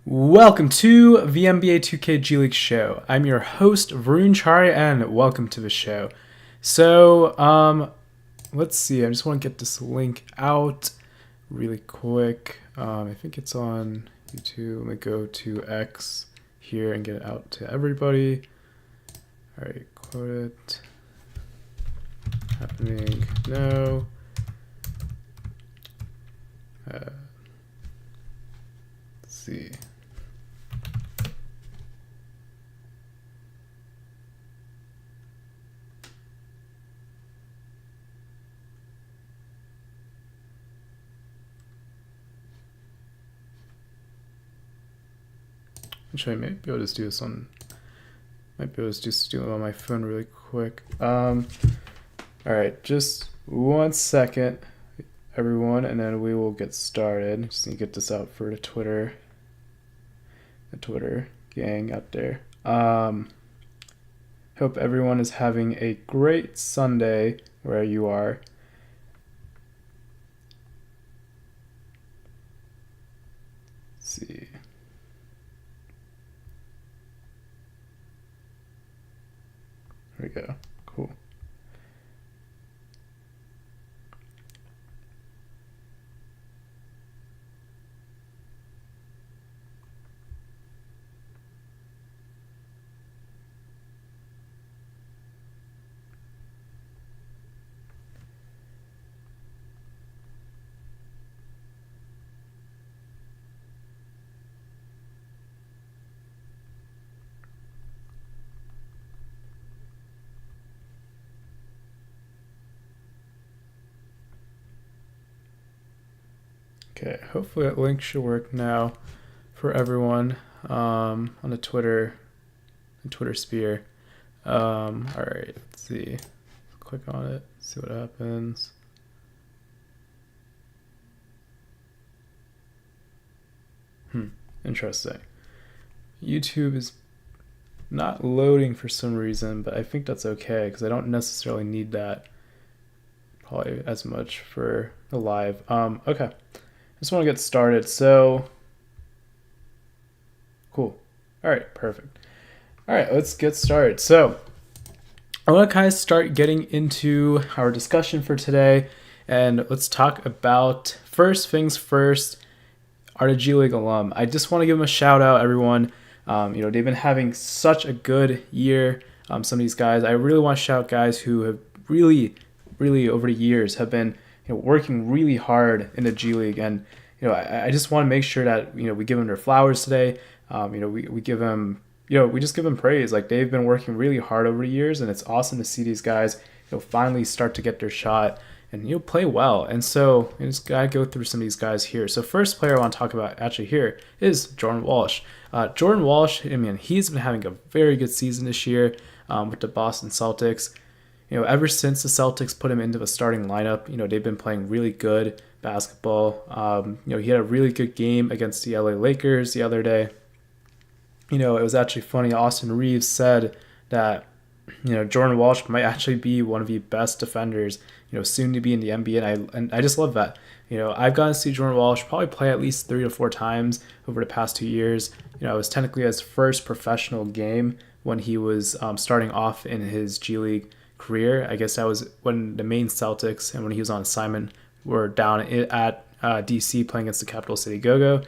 Welcome to the NBA 2K G League show. I'm your host, Varun Chari, and welcome to the show. Let's see. I just want to get this link out really quick. I think it's on YouTube. Let me go to X here and get it out to everybody. All right, quote it. Happening now. Let's see. Actually, I might be able to just do this on. Might be able to just do it on my phone really quick. All right, just 1 second, everyone, and then we will get started. Just need to get this out for the Twitter gang out there. Hope everyone is having a great Sunday where you are. Let's see. There we go. Cool. Okay, hopefully that link should work now for everyone on the Twitter sphere. All right, let's see. Click on it, see what happens. Interesting. YouTube is not loading for some reason, but I think that's okay because I don't necessarily need that probably as much for the live. Okay. I just want to get started. So, cool. All right, perfect. All right, let's get started. So, I want to kind of start getting into our discussion for today, and let's talk about first things first. Are the G League alum? I just want to give them a shout out, everyone. They've been having such a good year. Some of these guys, I really want to shout out guys who have really over the years have been working really hard in the G League, and I just want to make sure that we give them their flowers today. We give them we just give them praise. Like, they've been working really hard over the years, and it's awesome to see these guys finally start to get their shot and play well. And so I just gotta go through some of these guys here. So first player I want to talk about actually here is Jordan Walsh. Jordan Walsh, he's been having a very good season this year with the Boston Celtics. Ever since the Celtics put him into the starting lineup, they've been playing really good basketball. He had a really good game against the LA Lakers the other day. It was actually funny. Austin Reeves said that, Jordan Walsh might actually be one of the best defenders, soon to be in the NBA. And I just love that. I've gotten to see Jordan Walsh probably play at least 3 to 4 times over the past 2 years. It was technically his first professional game when he was starting off in his G League career. I guess that was when the Maine Celtics and when he was on assignment were down at DC playing against the Capital City Go-Go.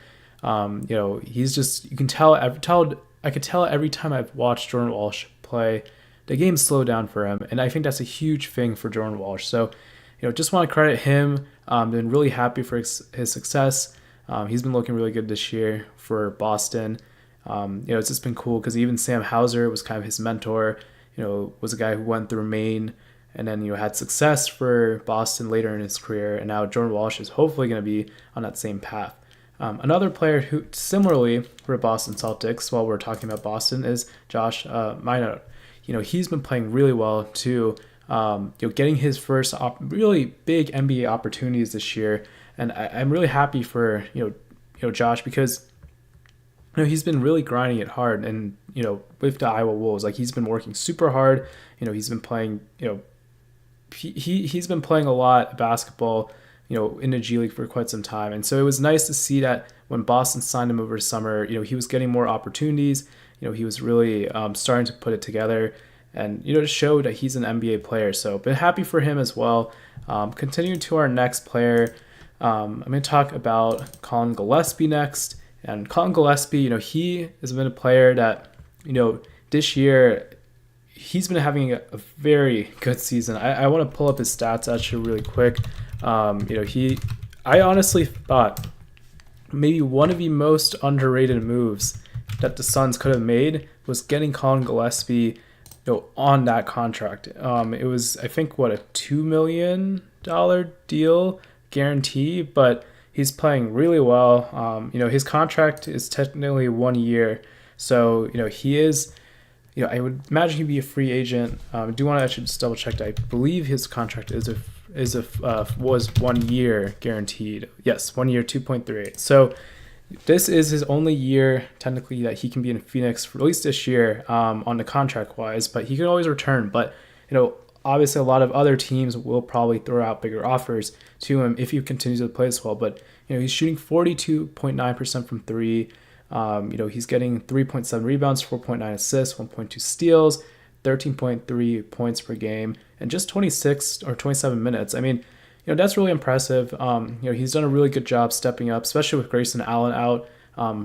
He's just, I could tell every time I've watched Jordan Walsh play, the game slowed down for him, and I think that's a huge thing for Jordan Walsh. So, just want to credit him. Been really happy for his success. He's been looking really good this year for Boston. It's just been cool because even Sam Hauser was kind of his mentor. Was a guy who went through Maine and then had success for Boston later in his career, and now Jordan Walsh is hopefully going to be on that same path. Another player who similarly for Boston Celtics, while we're talking about Boston, is Josh Minot. He's been playing really well too. Getting his first really big NBA opportunities this year, and I'm really happy for Josh because he's been really grinding it hard, and with the Iowa Wolves, like, he's been working super hard. He's been playing he's been playing a lot of basketball in the G League for quite some time, and so it was nice to see that when Boston signed him over the summer, he was getting more opportunities. He was really starting to put it together, and to show that he's an NBA player. So been happy for him as well. Continuing to our next player, I'm going to talk about Colin Gillespie next. And Colin Gillespie, he has been a player that, this year he's been having a very good season. I want to pull up his stats actually really quick. I honestly thought maybe one of the most underrated moves that the Suns could have made was getting Colin Gillespie, on that contract. It was, I think, a $2 million deal guarantee, but he's playing really well. His contract is technically 1 year, so he is. I would imagine he'd be a free agent. I do want to actually just double check that. I believe his contract was 1 year guaranteed. Yes, 1 year, 2.38. So this is his only year technically that he can be in Phoenix for at least this year on the contract wise, but he can always return. But obviously a lot of other teams will probably throw out bigger offers to him if he continues to play this well. But he's shooting 42.9% from three. He's getting 3.7 rebounds, 4.9 assists, 1.2 steals, 13.3 points per game, and just 26 or 27 minutes. I mean, that's really impressive. He's done a really good job stepping up, especially with Grayson Allen out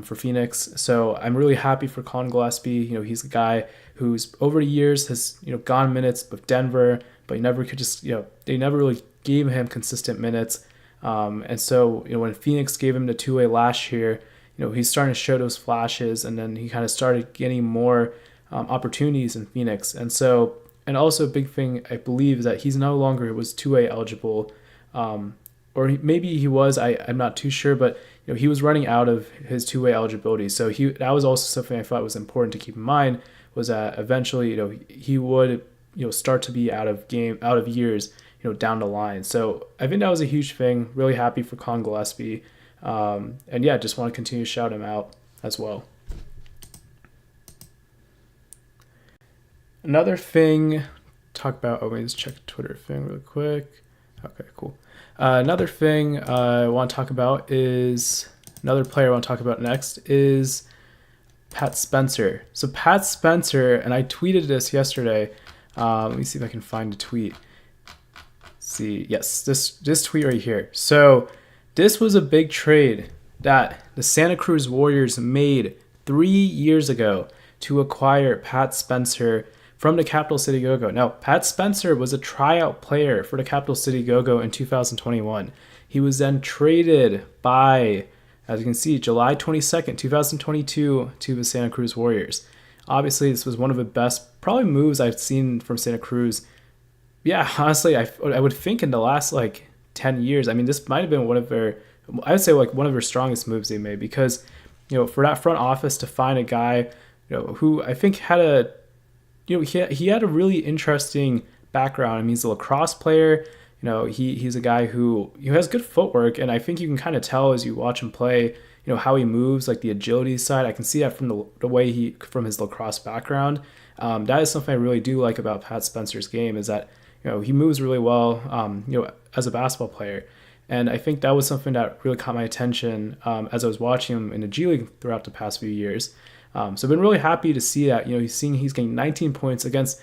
for Phoenix. So I'm really happy for Colin Gillespie. He's a guy who's over the years has, gone minutes with Denver, but he never could just, they never really gave him consistent minutes. And so, when Phoenix gave him the two-way last year, he's starting to show those flashes, and then he kind of started getting more opportunities in Phoenix. And so, and also a big thing, I believe, is that he's no longer was two-way eligible, or maybe he was, I'm not too sure, but he was running out of his two-way eligibility. So that was also something I thought was important to keep in mind, was that eventually, he would, start to be out of years, down the line. So I think that was a huge thing. Really happy for Colin Gillespie. And yeah, just want to continue to shout him out as well. Another thing, talk about, let me just check Twitter thing real quick. Okay, cool. Another thing I want to talk about is, another player I want to talk about next is Pat Spencer. So Pat Spencer, and I tweeted this yesterday. Let me see if I can find a tweet. See, yes, this tweet right here. So this was a big trade that the Santa Cruz Warriors made 3 years ago to acquire Pat Spencer from the Capital City Go-Go. Now, Pat Spencer was a tryout player for the Capital City Go-Go in 2021. He was then traded by, as you can see, July 22nd, 2022 to the Santa Cruz Warriors. Obviously, this was one of the best probably moves I've seen from Santa Cruz. Yeah, honestly, I would think in the last 10 years. I mean, this might have been one of their strongest moves they made, because, for that front office to find a guy, who I think had he had a really interesting background. I mean, he's a lacrosse player. He's a guy who has good footwork, and I think you can kind of tell as you watch him play, how he moves, like the agility side. I can see that from the way from his lacrosse background. That is something I really do like about Pat Spencer's game, is that, he moves really well, as a basketball player. And I think that was something that really caught my attention as I was watching him in the G League throughout the past few years. So I've been really happy to see that, he's getting 19 points against,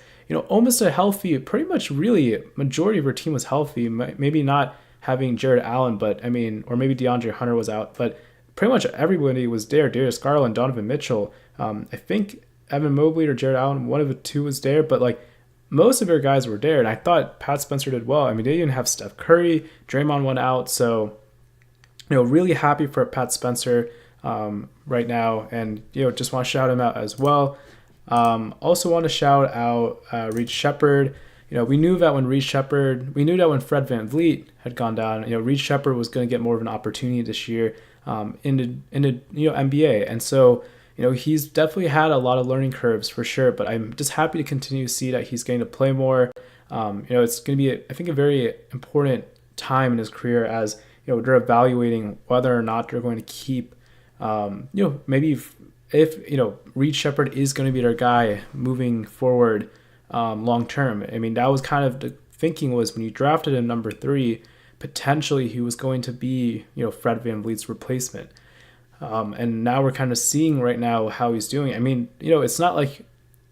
almost a healthy, pretty much really majority of our team was healthy. Maybe not having Jared Allen, but I mean, or maybe DeAndre Hunter was out, but pretty much everybody was there. Darius Garland, Donovan Mitchell. I think Evan Mobley or Jared Allen, one of the two was there, but most of their guys were there. And I thought Pat Spencer did well. I mean, they didn't have Steph Curry, Draymond went out. So, really happy for Pat Spencer right now, and just want to shout him out as well. Also want to shout out Reed Sheppard. We knew that when Fred VanVleet had gone down, Reed Sheppard was going to get more of an opportunity this year in the NBA, and so he's definitely had a lot of learning curves for sure. But I'm just happy to continue to see that he's getting to play more. It's going to be I think a very important time in his career, as they're evaluating whether or not they're going to keep. Maybe if Reed Sheppard is going to be their guy moving forward long term. I mean, that was kind of the thinking, was when you drafted him number 3, potentially he was going to be Fred VanVleet's replacement. And now we're kind of seeing right now how he's doing. I mean, it's not like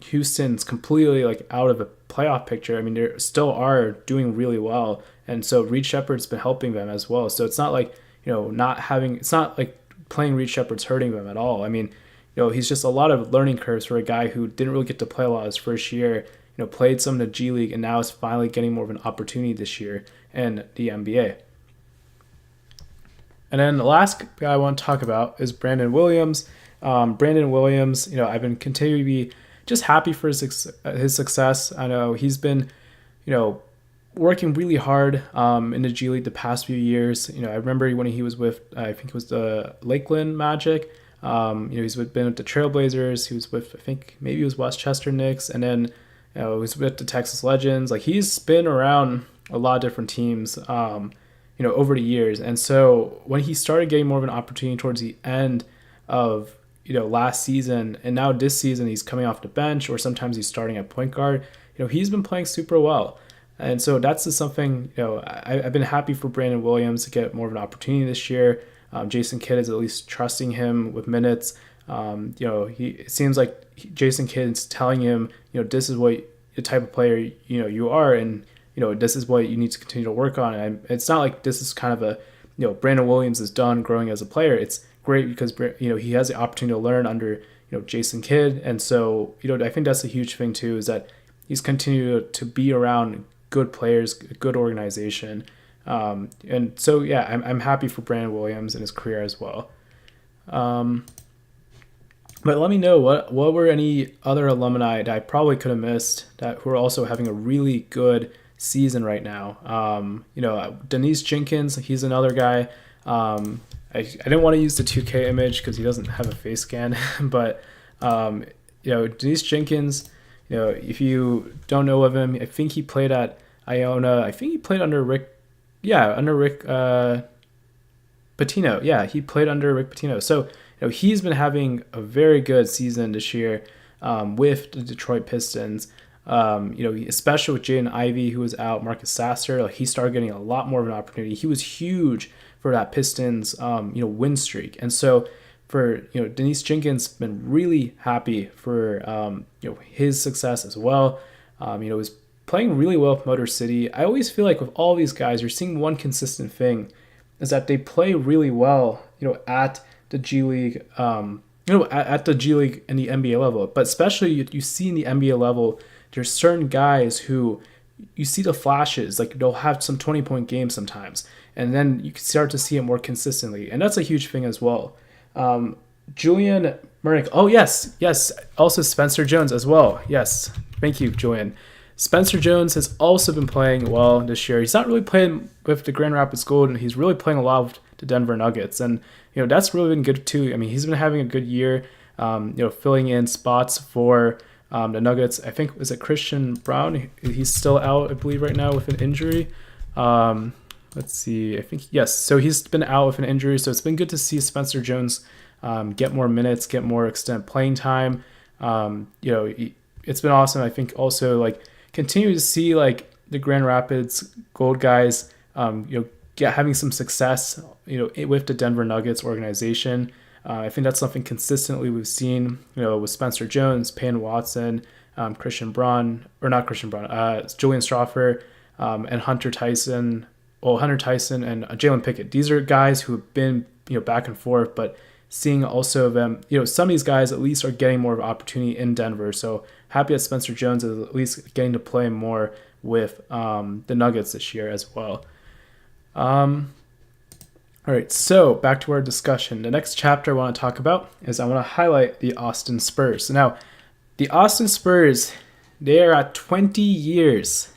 Houston's completely like out of the playoff picture. I mean, they still are doing really well, and so Reed Shepherd's been helping them as well. So it's not like it's not like playing Reed Shepherd's hurting them at all. I mean, he's just a lot of learning curves for a guy who didn't really get to play a lot his first year. Played some in the G League, and now is finally getting more of an opportunity this year in the NBA. And then the last guy I want to talk about is Brandon Williams. Brandon Williams, I've been continuing to be just happy for his success. I know he's been, working really hard in the G League the past few years. I remember when he was with, I think it was the Lakeland Magic. He's been with the Trailblazers. He was with, I think maybe it was Westchester Knicks, and then he was with the Texas Legends. Like, he's been around a lot of different teams, over the years. And so when he started getting more of an opportunity towards the end of last season, and now this season he's coming off the bench, or sometimes he's starting at point guard, he's been playing super well. And so that's just something, I've been happy for Brandon Williams to get more of an opportunity this year. Jason Kidd is at least trusting him with minutes. It seems like Jason Kidd's telling him, this is what the type of player, you are, and, this is what you need to continue to work on. And it's not like this is kind of a, Brandon Williams is done growing as a player. It's great because, he has the opportunity to learn under, Jason Kidd. And so, I think that's a huge thing too, is that he's continued to be around good players, good organization. And so, yeah, I'm happy for Brandon Williams and his career as well. But let me know what were any other alumni that I probably could have missed who are also having a really good season right now. Denise Jenkins, he's another guy. I didn't want to use the 2K image because he doesn't have a face scan, but Denise Jenkins, if you don't know of him, I think he played at Iona. I think he played under Rick Pitino. Yeah, he played under Rick Pitino. So he's been having a very good season this year with the Detroit Pistons. Especially with Jaden Ivey, who was out, Marcus Sasser, he started getting a lot more of an opportunity. He was huge for that Pistons, win streak. And so for, Denise Jenkins, been really happy for, his success as well. Was playing really well with Motor City. I always feel like with all these guys, you're seeing one consistent thing is that they play really well, at the G League, at the G League and the NBA level. But especially you see in the NBA level, there's certain guys who you see the flashes, like they'll have some 20-point games sometimes, and then you can start to see it more consistently. And that's a huge thing as well. Julian Murnick. Oh, yes. Also Spencer Jones as well. Yes. Thank you, Julian. Spencer Jones has also been playing well this year. He's not really playing with the Grand Rapids Gold, and he's really playing a lot with the Denver Nuggets. And, that's really been good too. I mean, he's been having a good year, filling in spots for the Nuggets. I think, is it Christian Brown? He's still out, I believe, right now with an injury. Let's see. I think, yes. So he's been out with an injury. So it's been good to see Spencer Jones get more minutes, get more extended playing time. It's been awesome. I think also continue to see the Grand Rapids Gold guys, having some success, with the Denver Nuggets organization. I think that's something consistently we've seen, with Spencer Jones, Payne Watson, Julian Strawther, and Hunter Tyson and Jalen Pickett. These are guys who have been, back and forth, but seeing also them, some of these guys at least are getting more of an opportunity in Denver. So happy that Spencer Jones is at least getting to play more with the Nuggets this year as well. All right, so back to our discussion. The next chapter I want to talk about is I want to highlight the Austin Spurs. Now, the Austin Spurs, they are at 20 years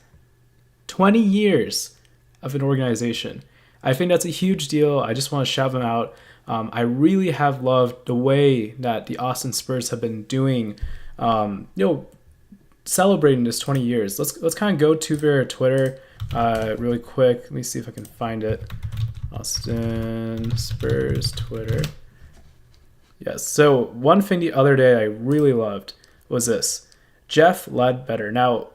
of an organization. I think that's a huge deal. I just want to shout them out. I really have loved the way that the Austin Spurs have been doing, celebrating this 20 years. Let's kind of go to their Twitter really quick. Let me see if I can find it. Austin Spurs Twitter. Yes. So one thing the other day I really loved was this. Jeff Ledbetter. Now,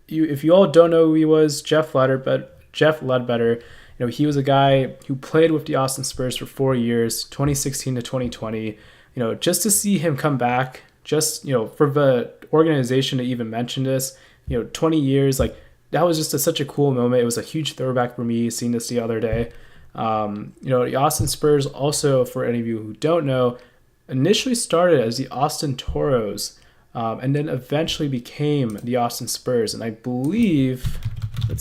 if you all don't know who he was, Jeff Ledbetter he was a guy who played with the Austin Spurs for 4 years, 2016 to 2020. Just to see him come back, just, for the organization to even mention this, 20 years, like, that was just such a cool moment. It was a huge throwback for me seeing this the other day. The Austin Spurs also, for any of you who don't know, initially started as the Austin Toros, and then eventually became the Austin Spurs. And I believe, I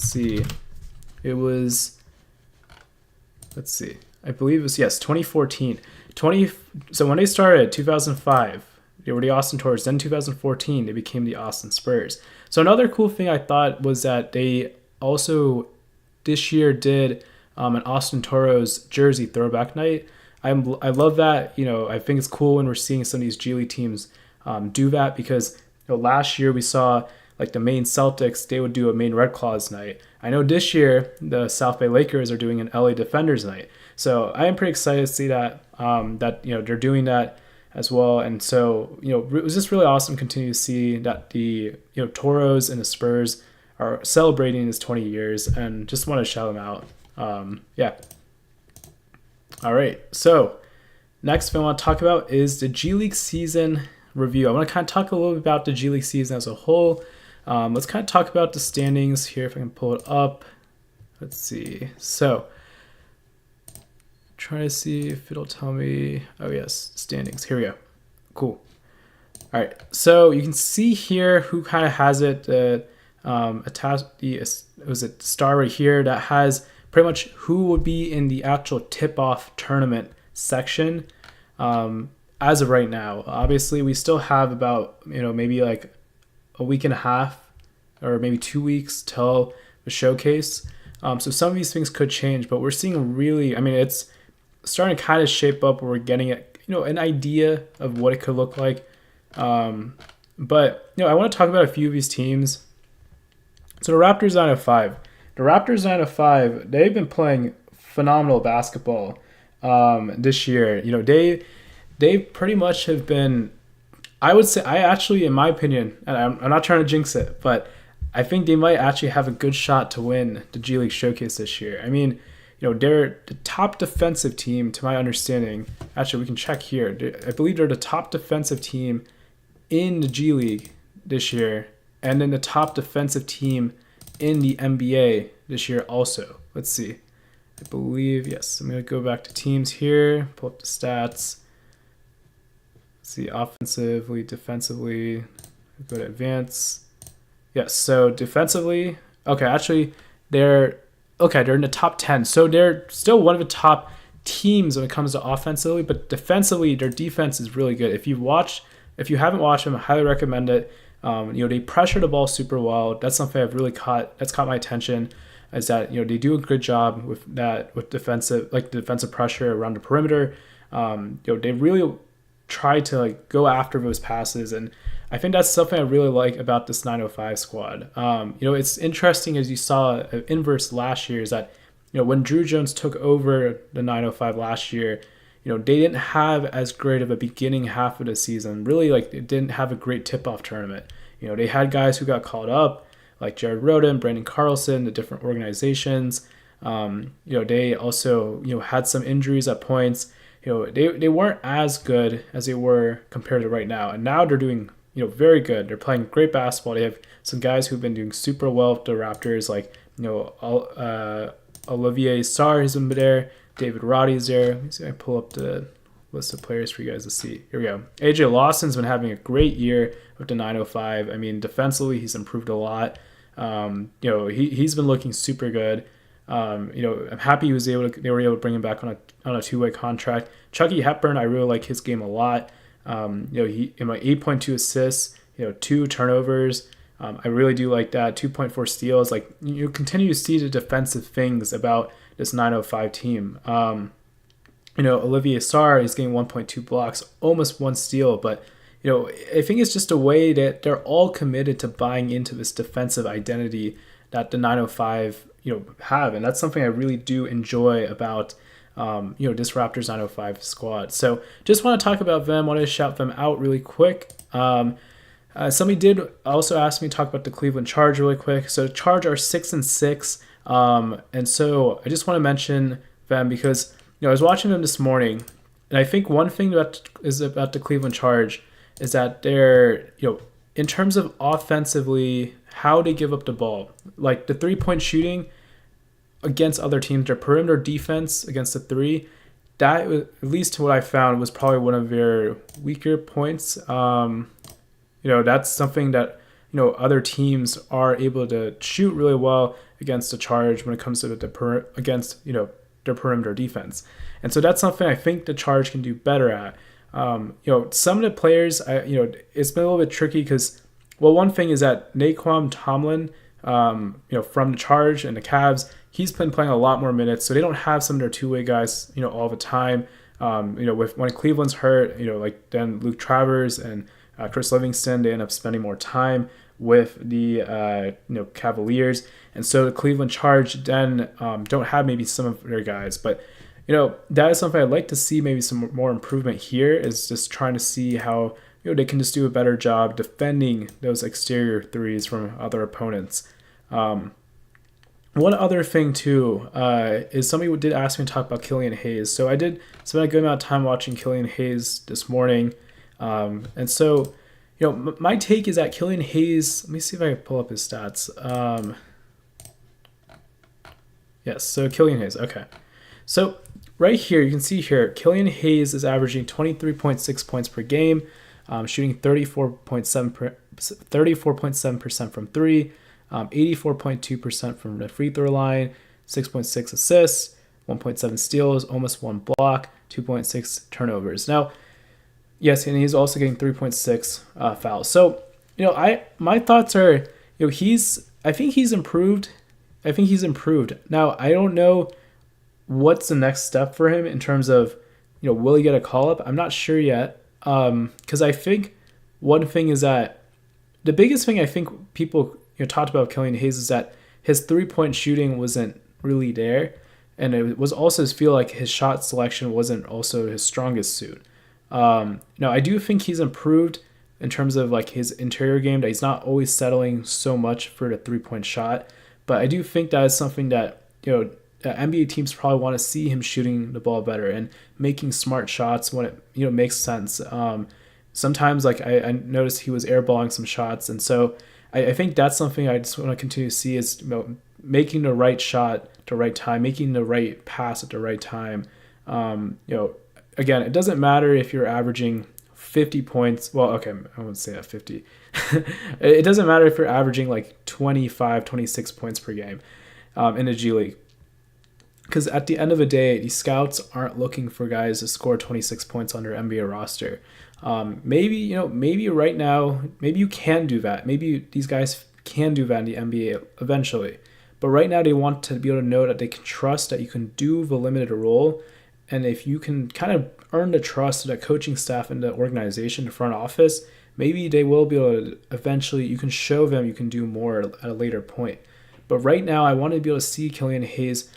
believe it was, yes, 2014. So when they started, 2005, they were the Austin Toros. Then 2014, they became the Austin Spurs. So another cool thing I thought was that they also this year did an Austin Toros jersey throwback night. I love that. I think it's cool when we're seeing some of these G League teams do that, because last year we saw like the Maine Celtics, they would do a Maine Red Claws night. I know this year the South Bay Lakers are doing an LA Defenders night. So I am pretty excited to see that they're doing that as well. And so, it was just really awesome to continue to see that the Toros and the Spurs are celebrating this 20 years, and just want to shout them out. Yeah. All right. So next thing I want to talk about is the G League season review. I want to kind of talk a little bit about the G League season as a whole. Let's kind of talk about the standings here, if I can pull it up. Let's see. So trying to see if it'll tell me. Oh yes, standings. Here we go. Cool. All right. So you can see here who kind of has it. Attached. Was it the star right here that has pretty much who would be in the actual tip-off tournament section. As of right now, obviously we still have about maybe like a week and a half or maybe 2 weeks till the showcase. So some of these things could change, but we're seeing really, it's starting to kind of shape up where we're getting an idea of what it could look like. But I want to talk about a few of these teams. So the Raptors 905. The Raptors 905, they've been playing phenomenal basketball this year. They pretty much have been, I would say, in my opinion, and I'm not trying to jinx it, but I think they might actually have a good shot to win the G League Showcase this year. They're the top defensive team, to my understanding. Actually, we can check here. I believe they're the top defensive team in the G League this year, and then the top defensive team in the NBA this year also. Let's see. I believe, yes. I'm going to go back to teams here, pull up the stats. Let's see, offensively, defensively. Go to advance. Yes, so defensively, okay, actually, they're in the top 10. So they're still one of the top teams when it comes to offensively, but defensively, their defense is really good. If you haven't watched them, I highly recommend it. They pressure the ball super well. That's something I've really caught my attention, is that they do a good job with defensive pressure around the perimeter. They really try to go after those passes, and I think that's something I really like about this 905 squad. It's interesting, as you saw inverse last year, is that when Drew Jones took over the 905 last year, they didn't have as great of a beginning half of the season. Really, they didn't have a great tip-off tournament. They had guys who got called up, like Jared Rhoden, Brandon Carlson, the different organizations. They also, had some injuries at points. They weren't as good as they were compared to right now. And now they're doing, very good. They're playing great basketball. They have some guys who've been doing super well with the Raptors, like, Olivier Sarr has been there. David Roddy's there. Let me see if I pull up the list of players for you guys to see. Here we go. AJ Lawson's been having a great year with the 905. Defensively, he's improved a lot. He's been looking super good. I'm happy they were able to bring him back on a two-way contract. Chucky Hepburn, I really like his game a lot. He 8.2 assists, 2 turnovers. I really do like that. 2.4 steals. You continue to see the defensive things about this 905 team. Olivier Sarr is getting 1.2 blocks, almost 1 steal, but I think it's just a way that they're all committed to buying into this defensive identity that the 905 have, and that's something I really do enjoy about this Raptors 905 squad. So just want to talk about them. Want to shout them out really quick. Somebody did also ask me to talk about the Cleveland Charge really quick. So Charge are 6-6. And so I just want to mention them because I was watching them this morning, and I think one thing about the Cleveland Charge is that they're in terms of offensively how they give up the ball, like the 3-point shooting against other teams, their perimeter defense against the three. That, at least to what I found, was probably one of their weaker points. That's something that other teams are able to shoot really well against the Charge when it comes to against their perimeter defense, and so that's something I think the Charge can do better at. Some of the players, it's been a little bit tricky because, well, one thing is that Naquan Tomlin, from the Charge and the Cavs, he's been playing a lot more minutes, so they don't have some of their two-way guys, all the time. When Cleveland's hurt, like then Luke Travers and Chris Livingston, they end up spending more time with the Cavaliers, and so the Cleveland Charge then don't have maybe some of their guys, but that is something I'd like to see, maybe some more improvement here, is just trying to see how they can just do a better job defending those exterior threes from other opponents. One other thing too is somebody did ask me to talk about Killian Hayes. So I did spend a good amount of time watching Killian Hayes this morning, and so my take is that Killian Hayes. Let me see if I can pull up his stats. Yes, so Killian Hayes. Okay, so right here you can see here Killian Hayes is averaging 23.6 points per game, shooting 34.7% from three. 84.2% from the free throw line, 6.6 assists, 1.7 steals, almost 1 block, 2.6 turnovers. Now, yes, and he's also getting 3.6 fouls. So, my thoughts are, I think he's improved. Now, I don't know what's the next step for him in terms of, will he get a call up? I'm not sure yet. Because I think one thing is that the biggest thing I think people talked about Killian Hayes is that his 3-point shooting wasn't really there, and it was also feel like his shot selection wasn't also his strongest suit. I do think he's improved in terms of like his interior game, that he's not always settling so much for the 3-point shot, but I do think that is something that NBA teams probably want to see him shooting the ball better and making smart shots when it makes sense. Sometimes like I noticed he was airballing some shots, and so I think that's something I just want to continue to see is making the right shot at the right time, making the right pass at the right time. Again, it doesn't matter if you're averaging 50 points. Well, okay, I won't say that 50. It doesn't matter if you're averaging like 25, 26 points per game in the G League. Because at the end of the day, these scouts aren't looking for guys to score 26 points on their NBA roster. Maybe right now, maybe you can do that. Maybe these guys can do that in the NBA eventually. But right now, they want to be able to know that they can trust that you can do the limited role. And if you can kind of earn the trust of the coaching staff and the organization, the front office, maybe they will be able to eventually, you can show them you can do more at a later point. But right now, I want to be able to see Killian Hayes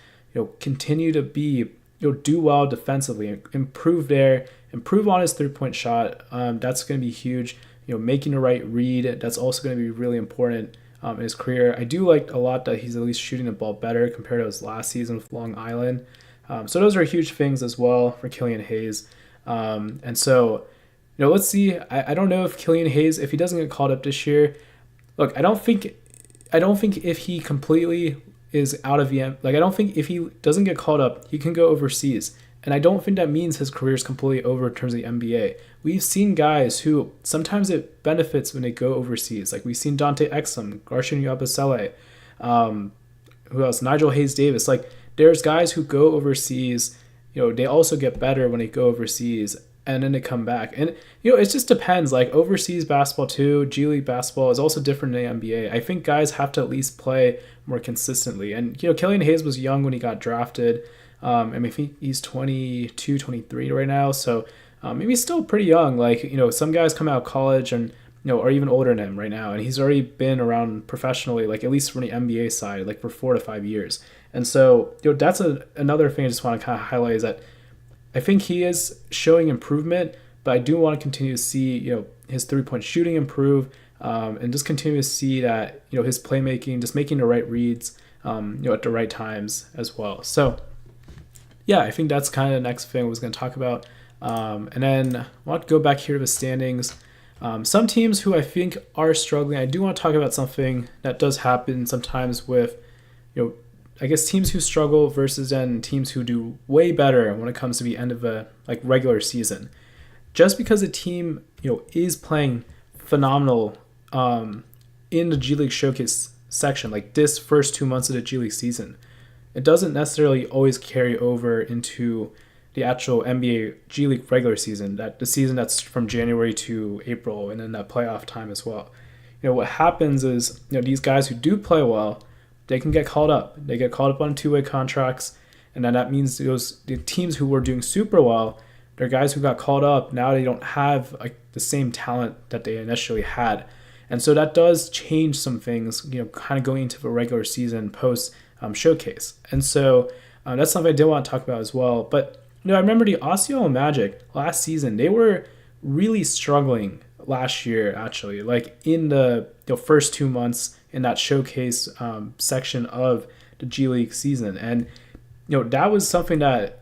continue to be, do well defensively, improve on his 3-point shot. That's going to be huge. Making the right read, that's also going to be really important in his career. I do like a lot that he's at least shooting the ball better compared to his last season with Long Island. So those are huge things as well for Killian Hayes. And so, let's see. I don't know if Killian Hayes, if he doesn't get called up this year, look, I don't think if he completely is out of the I don't think if he doesn't get called up, he can go overseas. And I don't think that means his career is completely over in terms of the NBA. We've seen guys who sometimes it benefits when they go overseas. Like we've seen Dante Exum, Guardian Yabusele, who else? Nigel Hayes Davis. Like there's guys who go overseas. They also get better when they go overseas and then they come back. And it just depends. Like overseas basketball too, G League basketball is also different than the NBA. I think guys have to at least play more consistently. And Killian Hayes was young when he got drafted. I think he's 22, 23 right now. So maybe he's still pretty young. Like, some guys come out of college and, are even older than him right now. And he's already been around professionally, like at least from the NBA side, like for 4 to 5 years. And so, that's another thing I just want to kind of highlight is that I think he is showing improvement, but I do want to continue to see, his 3-point shooting improve, and just continue to see that, his playmaking, just making the right reads, at the right times as well. So yeah, I think that's kind of the next thing I was going to talk about. And then I want to go back here to the standings. Some teams who I think are struggling, I do want to talk about something that does happen sometimes with, I guess teams who struggle versus then teams who do way better when it comes to the end of a regular season. Just because a team, is playing phenomenal in the G League Showcase section, like this first 2 months of the G League season, it doesn't necessarily always carry over into the actual NBA G League regular season, that the season that's from January to April, and then that playoff time as well. What happens is, these guys who do play well, they can get called up. They get called up on two-way contracts, and then that means the teams who were doing super well, they're guys who got called up. Now they don't have the same talent that they initially had, and so that does change some things. Kind of going into the regular season post showcase, and so that's something I did want to talk about as well. But I remember the Osceola Magic last season. They were really struggling last year, actually, in the first 2 months in that showcase section of the G League season. And that was something that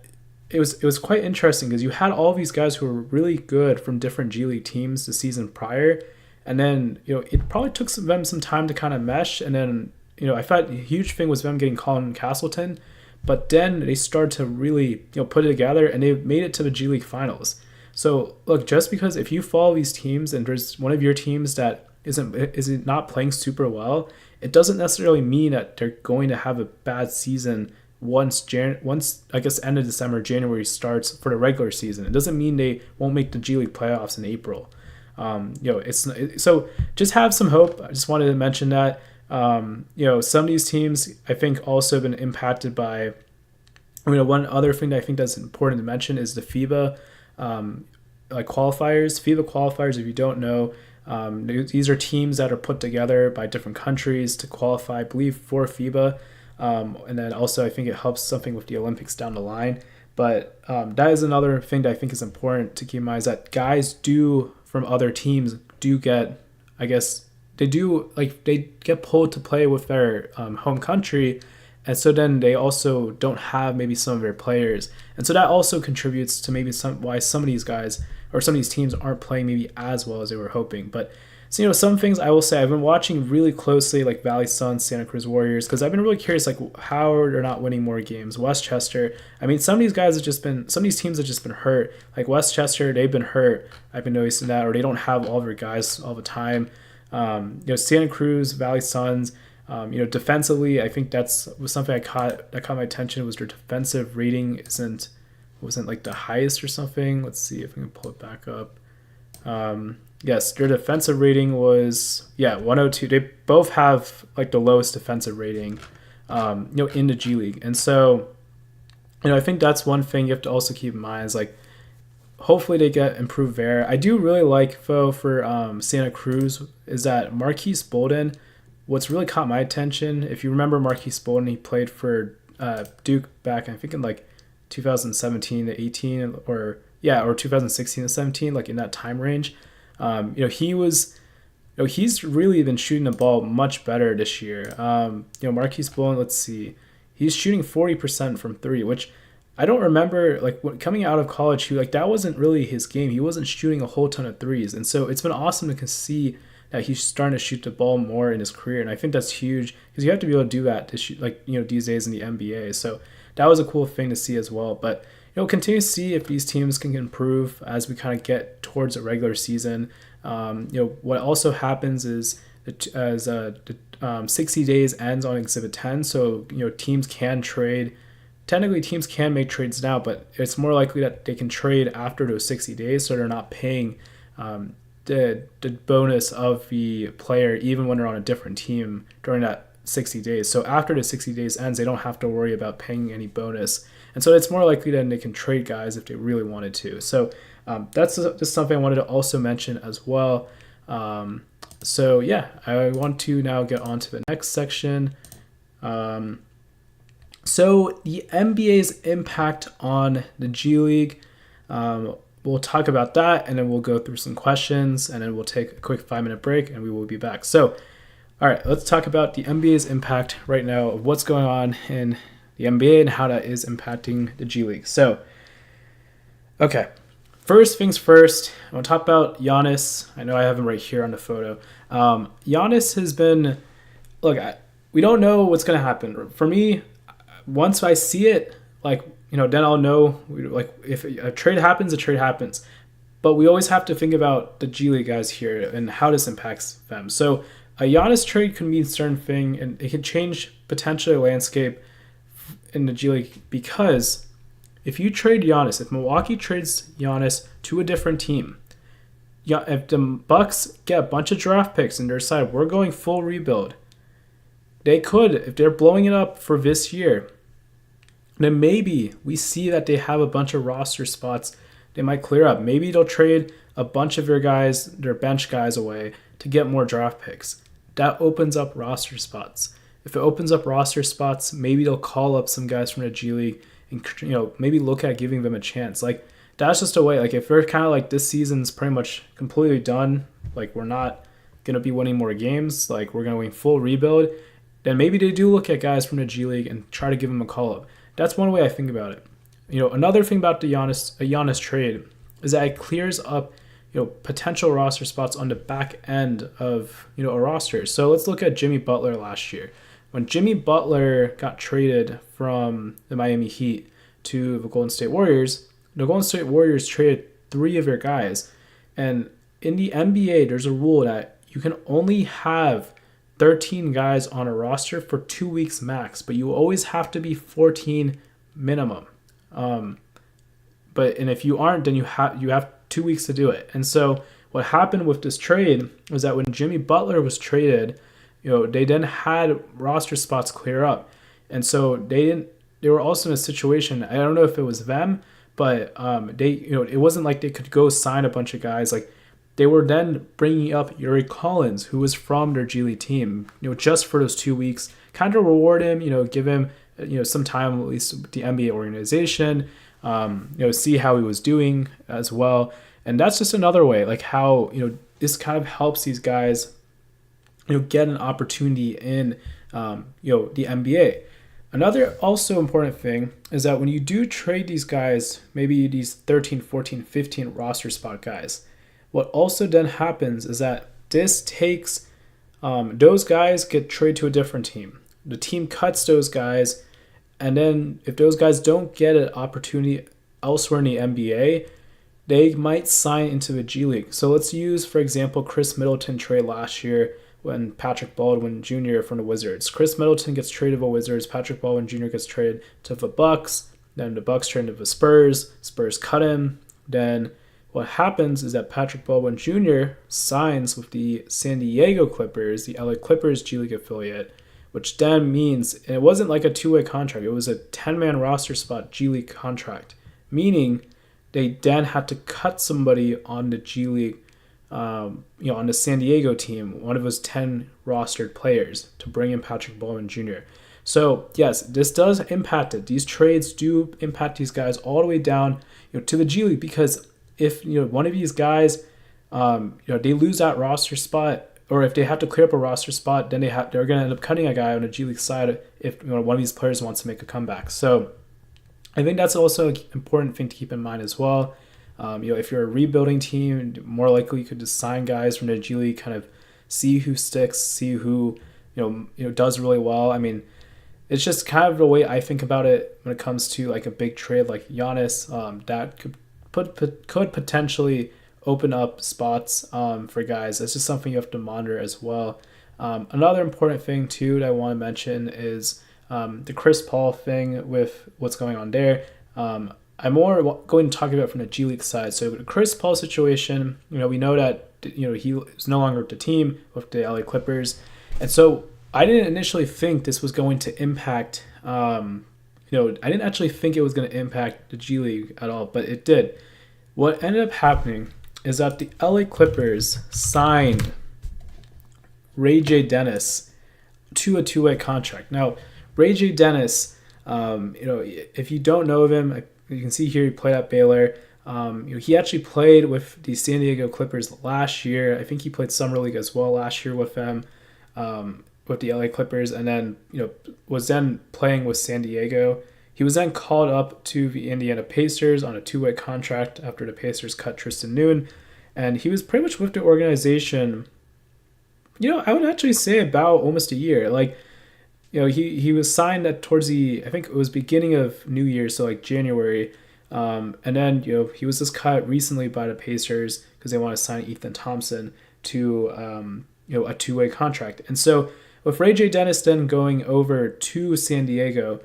it was quite interesting, because you had all these guys who were really good from different G League teams the season prior, and then it probably took them some time to kind of mesh. And then I thought a huge thing was them getting Colin Castleton. But then they started to really, put it together, and they made it to the G League finals. So look, just because if you follow these teams and there's one of your teams that isn't not playing super well, it doesn't necessarily mean that they're going to have a bad season once I guess end of December, January starts for the regular season. It doesn't mean they won't make the G League playoffs in April. So just have some hope. I just wanted to mention that. Some of these teams I think also been impacted by, one other thing that I think that's important to mention is the FIBA qualifiers. FIBA qualifiers, if you don't know, these are teams that are put together by different countries to qualify, I believe, for FIBA. And then also I think it helps something with the Olympics down the line. But that is another thing that I think is important to keep in mind, is that guys from other teams do get, I guess, they get pulled to play with their home country, and so then they also don't have maybe some of their players, and so that also contributes to maybe why some of these guys or some of these teams aren't playing maybe as well as they were hoping. But so some things I will say, I've been watching really closely, like Valley Suns, Santa Cruz Warriors, because I've been really curious how they're not winning more games. Westchester, I mean, some of these teams have just been hurt. Like Westchester, they've been hurt. I've been noticing that, or they don't have all their guys all the time. Santa Cruz, Valley Suns, defensively, I think was something that caught my attention, was their defensive rating wasn't like the highest or something. Let's see if we can pull it back up. Yes, their defensive rating was 102. They both have the lowest defensive rating, in the G League, and so I think that's one thing you have to also keep in mind is hopefully they get improved there. I do really like, though, for Santa Cruz, is that Marquise Bolden. What's really caught my attention, if you remember Marquise Bolden, he played for Duke back, I think, in 2017 to 18, or 2016 to 17, in that time range. He's really been shooting the ball much better this year. Marquise Bolden, let's see, he's shooting 40% from three, which I don't remember, coming out of college, that wasn't really his game. He wasn't shooting a whole ton of threes. And so it's been awesome to see that he's starting to shoot the ball more in his career. And I think that's huge, because you have to be able to do that to shoot, these days in the NBA. So that was a cool thing to see as well. But, continue to see if these teams can improve as we kind of get towards a regular season. What also happens is as the 60 days ends on Exhibit 10, so, teams can trade. Technically, teams can make trades now, but it's more likely that they can trade after those 60 days, so they're not paying the bonus of the player even when they're on a different team during that 60 days. So after the 60 days ends, they don't have to worry about paying any bonus. And so it's more likely that they can trade guys if they really wanted to. So that's just something I wanted to also mention as well. I want to now get on to the next section. So the NBA's impact on the G League, we'll talk about that, and then we'll go through some questions, and then we'll take a quick 5-minute break, and we will be back. So All right, let's talk about the NBA's impact right now of what's going on in the NBA and how that is impacting the G League. So, okay, first things first, I want to talk about Giannis. I know I have him right here on the photo. Giannis has been, look, we don't know what's going to happen. For me, once I see it, like, then I'll know, like, if a trade happens, a trade happens. But we always have to think about the G League guys here and how this impacts them. So a Giannis trade could mean a certain thing, and it could change potentially the landscape in the G League, because if you trade Giannis, if Milwaukee trades Giannis to a different team, if the Bucks get a bunch of draft picks and they decide we're going full rebuild, they could, if they're blowing it up for this year, then maybe we see that they have a bunch of roster spots they might clear up. Maybe they'll trade a bunch of their bench guys away to get more draft picks. That opens up roster spots. If it opens up roster spots, maybe they'll call up some guys from the G League and maybe look at giving them a chance. Like, that's just a way. Like, if they're kind of like, this season's pretty much completely done, like, we're not gonna be winning more games, like, we're gonna win full rebuild, then maybe they do look at guys from the G League and try to give them a call up. That's one way I think about it. Another thing about a Giannis trade is that it clears up, potential roster spots on the back end of, a roster. So let's look at Jimmy Butler last year. When Jimmy Butler got traded from the Miami Heat to the Golden State Warriors traded 3 of their guys. And in the NBA, there's a rule that you can only have 13 guys on a roster for 2 weeks max, but you always have to be 14 minimum. But if you aren't, then you have 2 weeks to do it. And so what happened with this trade was that when Jimmy Butler was traded, they then had roster spots clear up, and so they were also in a situation. I don't know if it was them, but it wasn't like they could go sign a bunch of guys. Like, they were then bringing up Yuri Collins, who was from their G League team, just for those 2 weeks, kind of reward him, give him some time at least with the NBA organization, see how he was doing as well. And that's just another way, like, how this kind of helps these guys get an opportunity in the NBA. Another also important thing is that when you do trade these guys, maybe these 13, 14, 15 roster spot guys, what also then happens is that this takes those guys get traded to a different team. The team cuts those guys, and then if those guys don't get an opportunity elsewhere in the NBA, they might sign into the G League. So let's use, for example, Chris Middleton trade last year when Patrick Baldwin Jr. from the Wizards. Chris Middleton gets traded to the Wizards. Patrick Baldwin Jr. gets traded to the Bucks. Then the Bucks trade to the Spurs. Spurs cut him. Then what happens is that Patrick Baldwin Jr. signs with the San Diego Clippers, the LA Clippers G League affiliate, which then means, and it wasn't like a two-way contract, it was a 10-man roster spot G League contract, meaning they then had to cut somebody on the G League, on the San Diego team, one of those 10 rostered players, to bring in Patrick Baldwin Jr. So yes, this does impact it. These trades do impact these guys all the way down, to the G League, because if one of these guys, they lose that roster spot, or if they have to clear up a roster spot, then they're going to end up cutting a guy on the G League side if one of these players wants to make a comeback. So I think that's also an important thing to keep in mind as well. If you're a rebuilding team, more likely you could just sign guys from the G League, kind of see who sticks, see who does really well. I mean, it's just kind of the way I think about it when it comes to like a big trade like Giannis. That could potentially open up spots for guys. That's just something you have to monitor as well. Another important thing too that I want to mention is the Chris Paul thing with what's going on there. I'm more going to talk about from the G League side. So the Chris Paul situation, we know that he is no longer with the team, with the LA Clippers, and so I didn't initially think this was going to impact. I didn't actually think it was going to impact the G League at all, but it did. What ended up happening is that the LA Clippers signed Ray J. Dennis to a two-way contract. Now, Ray J. Dennis, if you don't know of him, you can see here he played at Baylor. He actually played with the San Diego Clippers last year. I think he played Summer League as well last year with them. with the LA Clippers, and then was then playing with San Diego. He was then called up to the Indiana Pacers on a 2-way contract after the Pacers cut Tristan Noon, and he was pretty much with the organization. I would actually say about almost a year. He was signed towards I think it was beginning of New Year, so like January. And then, he was just cut recently by the Pacers because they want to sign Ethan Thompson to, a 2-way contract. And so with Ray J. Dennis then going over to San Diego,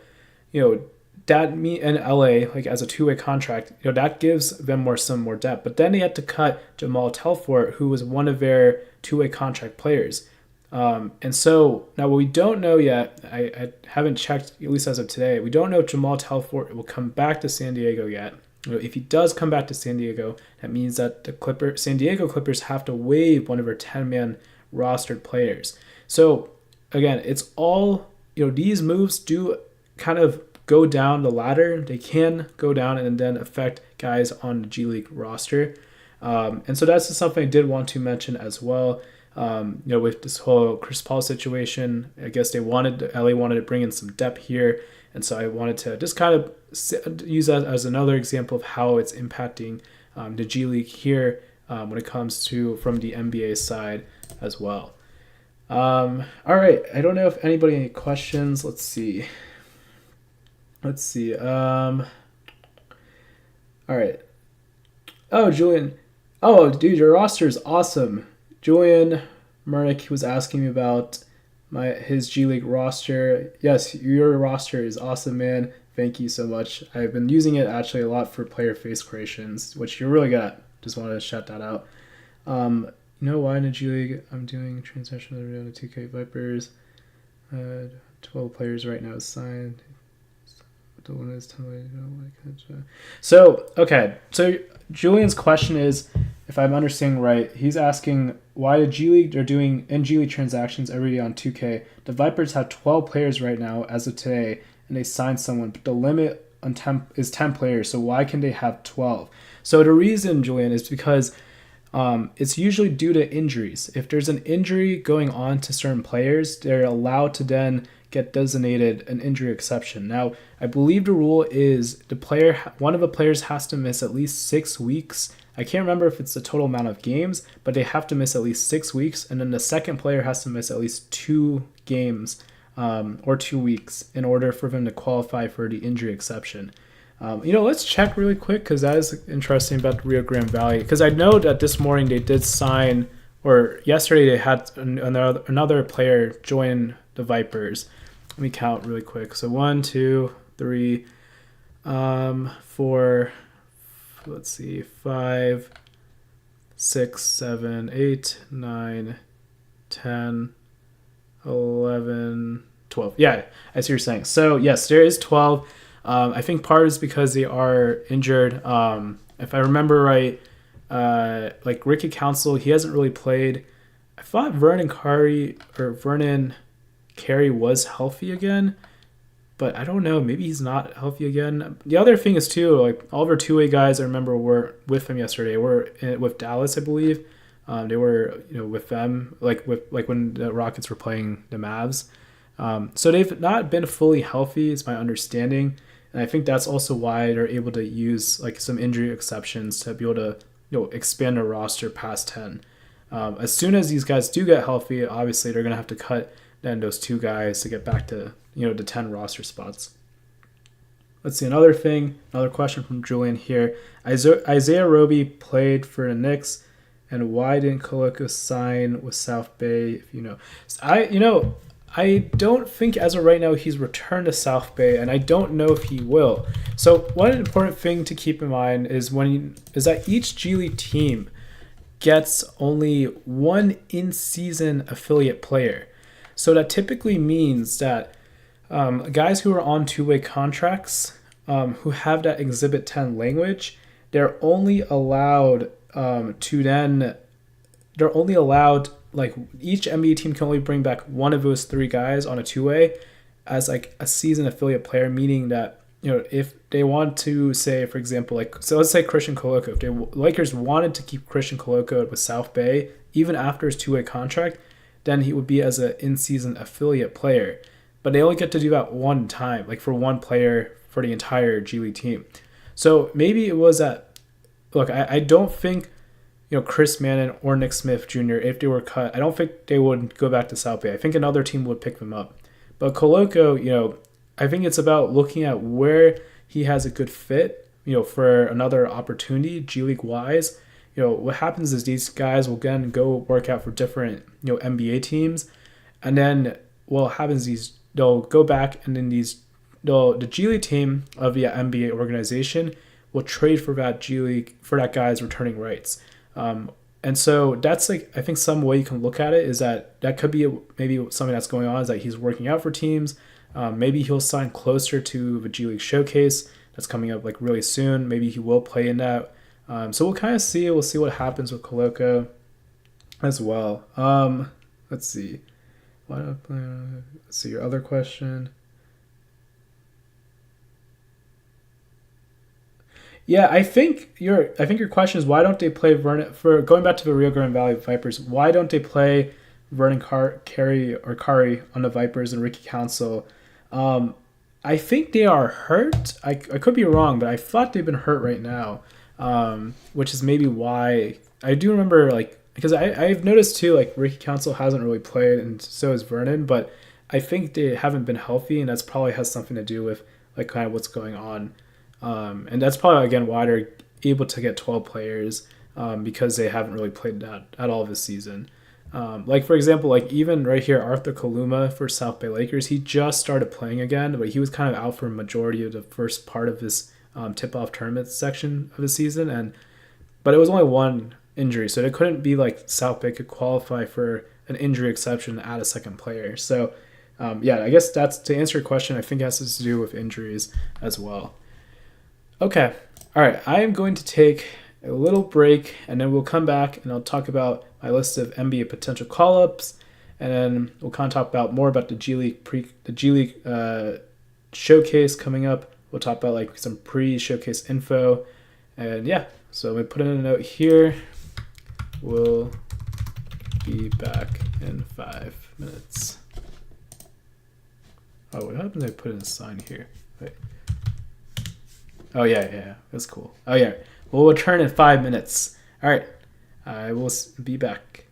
that and LA, like as a 2-way contract, that gives them some more depth. But then they had to cut Jamal Telfort, who was one of their 2-way contract players. And so now what we don't know yet, I haven't checked, at least as of today, we don't know if Jamal Telfort will come back to San Diego yet. If he does come back to San Diego, that means that the San Diego Clippers have to waive one of their 10-man rostered players. So again, it's all, these moves do kind of go down the ladder. They can go down and then affect guys on the G League roster. And so that's just something I did want to mention as well. With this whole Chris Paul situation, I guess LA wanted to bring in some depth here. And so I wanted to just kind of use that as another example of how it's impacting the G League here when it comes to from the NBA side as well. All right. I don't know if anybody any questions. Let's see. All right. Oh, Julian. Oh, dude, your roster is awesome. Julian Murnick was asking me about his G League roster. Yes, your roster is awesome, man. Thank you so much. I've been using it actually a lot for player face creations, which you're really good at. Just wanted to shout that out. Why in the G League I'm doing transaction on the 2K Vipers. 12 players right now is signed. The one is So Julian's question is, if I'm understanding right, he's asking why the G League are doing G League transactions every day on 2K. The Vipers have 12 players right now as of today, and they signed someone, but the limit on is 10 players. So why can they have 12? So the reason, Julian, is because it's usually due to injuries. If there's an injury going on to certain players, they're allowed to then get designated an injury exception. Now, I believe the rule is one of the players has to miss at least 6 weeks. I can't remember if it's the total amount of games, but they have to miss at least 6 weeks, and then the second player has to miss at least 2 games or 2 weeks in order for them to qualify for the injury exception. Let's check really quick because that is interesting about the Rio Grande Valley. Because I know that this morning they did sign, or yesterday they had another player join the Vipers. Let me count really quick. So 1, 2, 3, 4, let's see, 5, 6, 7, 8, 9, 10, 11, 12. Yeah, I see what you're saying. So yes, there is 12. I think part is because they are injured. If I remember right, like Ricky Council, he hasn't really played. I thought Vernon Carey was healthy again, but I don't know. Maybe he's not healthy again. The other thing is too, like all of our 2-way guys I remember were with him yesterday. Were with Dallas, I believe. They were with them like when the Rockets were playing the Mavs. So they've not been fully healthy, is my understanding, and I think that's also why they're able to use like some injury exceptions to be able to expand their roster past 10. As soon as these guys do get healthy, obviously they're gonna have to cut then those 2 guys to get back to the 10 roster spots. Let's see another question from Julian here. Isaiah Roby played for the Knicks, and why didn't Koloko sign with South Bay? If you know, I don't think as of right now he's returned to South Bay, and I don't know if he will. So one important thing to keep in mind is that each G League team gets only one in-season affiliate player. So that typically means that guys who are on 2-way contracts who have that Exhibit 10 language, they're only allowed like each NBA team can only bring back one of those 3 guys on a 2-way as like a season affiliate player, meaning that if they want to say, for example, so let's say Christian Koloko, if the Lakers wanted to keep Christian Koloko with South Bay even after his 2-way contract, then he would be as an in-season affiliate player. But they only get to do that one time, like for one player for the entire G League team. So maybe it was that. Look, I don't think Chris Mannon or Nick Smith Jr. if they were cut, I don't think they would go back to South Bay. I think another team would pick them up. But Koloko, I think it's about looking at where he has a good fit, for another opportunity, G League wise. What happens is these guys will again go work out for different, NBA teams, and then what happens is they'll go back and then the G League team of the NBA organization will trade for that guy's returning rights. And so that's like I think some way you can look at it is that could be maybe something that's going on is that he's working out for teams. Maybe he'll sign closer to the G League showcase that's coming up like really soon. Maybe he will play in that. So we'll kind of see. We'll see what happens with Koloko as well. Let's see. Let's see your other question. Yeah, I think your question is why don't they play Vernon for going back to the Rio Grande Valley Vipers? Why don't they play Carey or Kari on the Vipers and Ricky Council? Um, I think they are hurt. I could be wrong, but I thought they've been hurt right now, which is maybe why I do remember like because I've noticed too like Ricky Council hasn't really played and so has Vernon, but I think they haven't been healthy and that's probably has something to do with like kind of what's going on. And that's probably again why they're able to get 12 players because they haven't really played that at all this season. Like for example, like even right here, Arthur Kaluma for South Bay Lakers, he just started playing again, but he was kind of out for a majority of the first part of this tip-off tournament section of the season, but it was only one injury, so it couldn't be like South Bay could qualify for an injury exception to add a second player. So yeah, I guess that's to answer your question. I think it has to do with injuries as well. Okay. All right. I am going to take a little break and then we'll come back and I'll talk about my list of NBA potential call ups. And then we'll kind of talk about more about the G League showcase coming up. We'll talk about like some pre-showcase info. And yeah, so I'm going to put in a note here. We'll be back in 5 minutes. Oh, what happens if I put in a sign here? Wait. Oh, yeah. That's cool. Oh, yeah. We'll return in 5 minutes. All right. I will be back.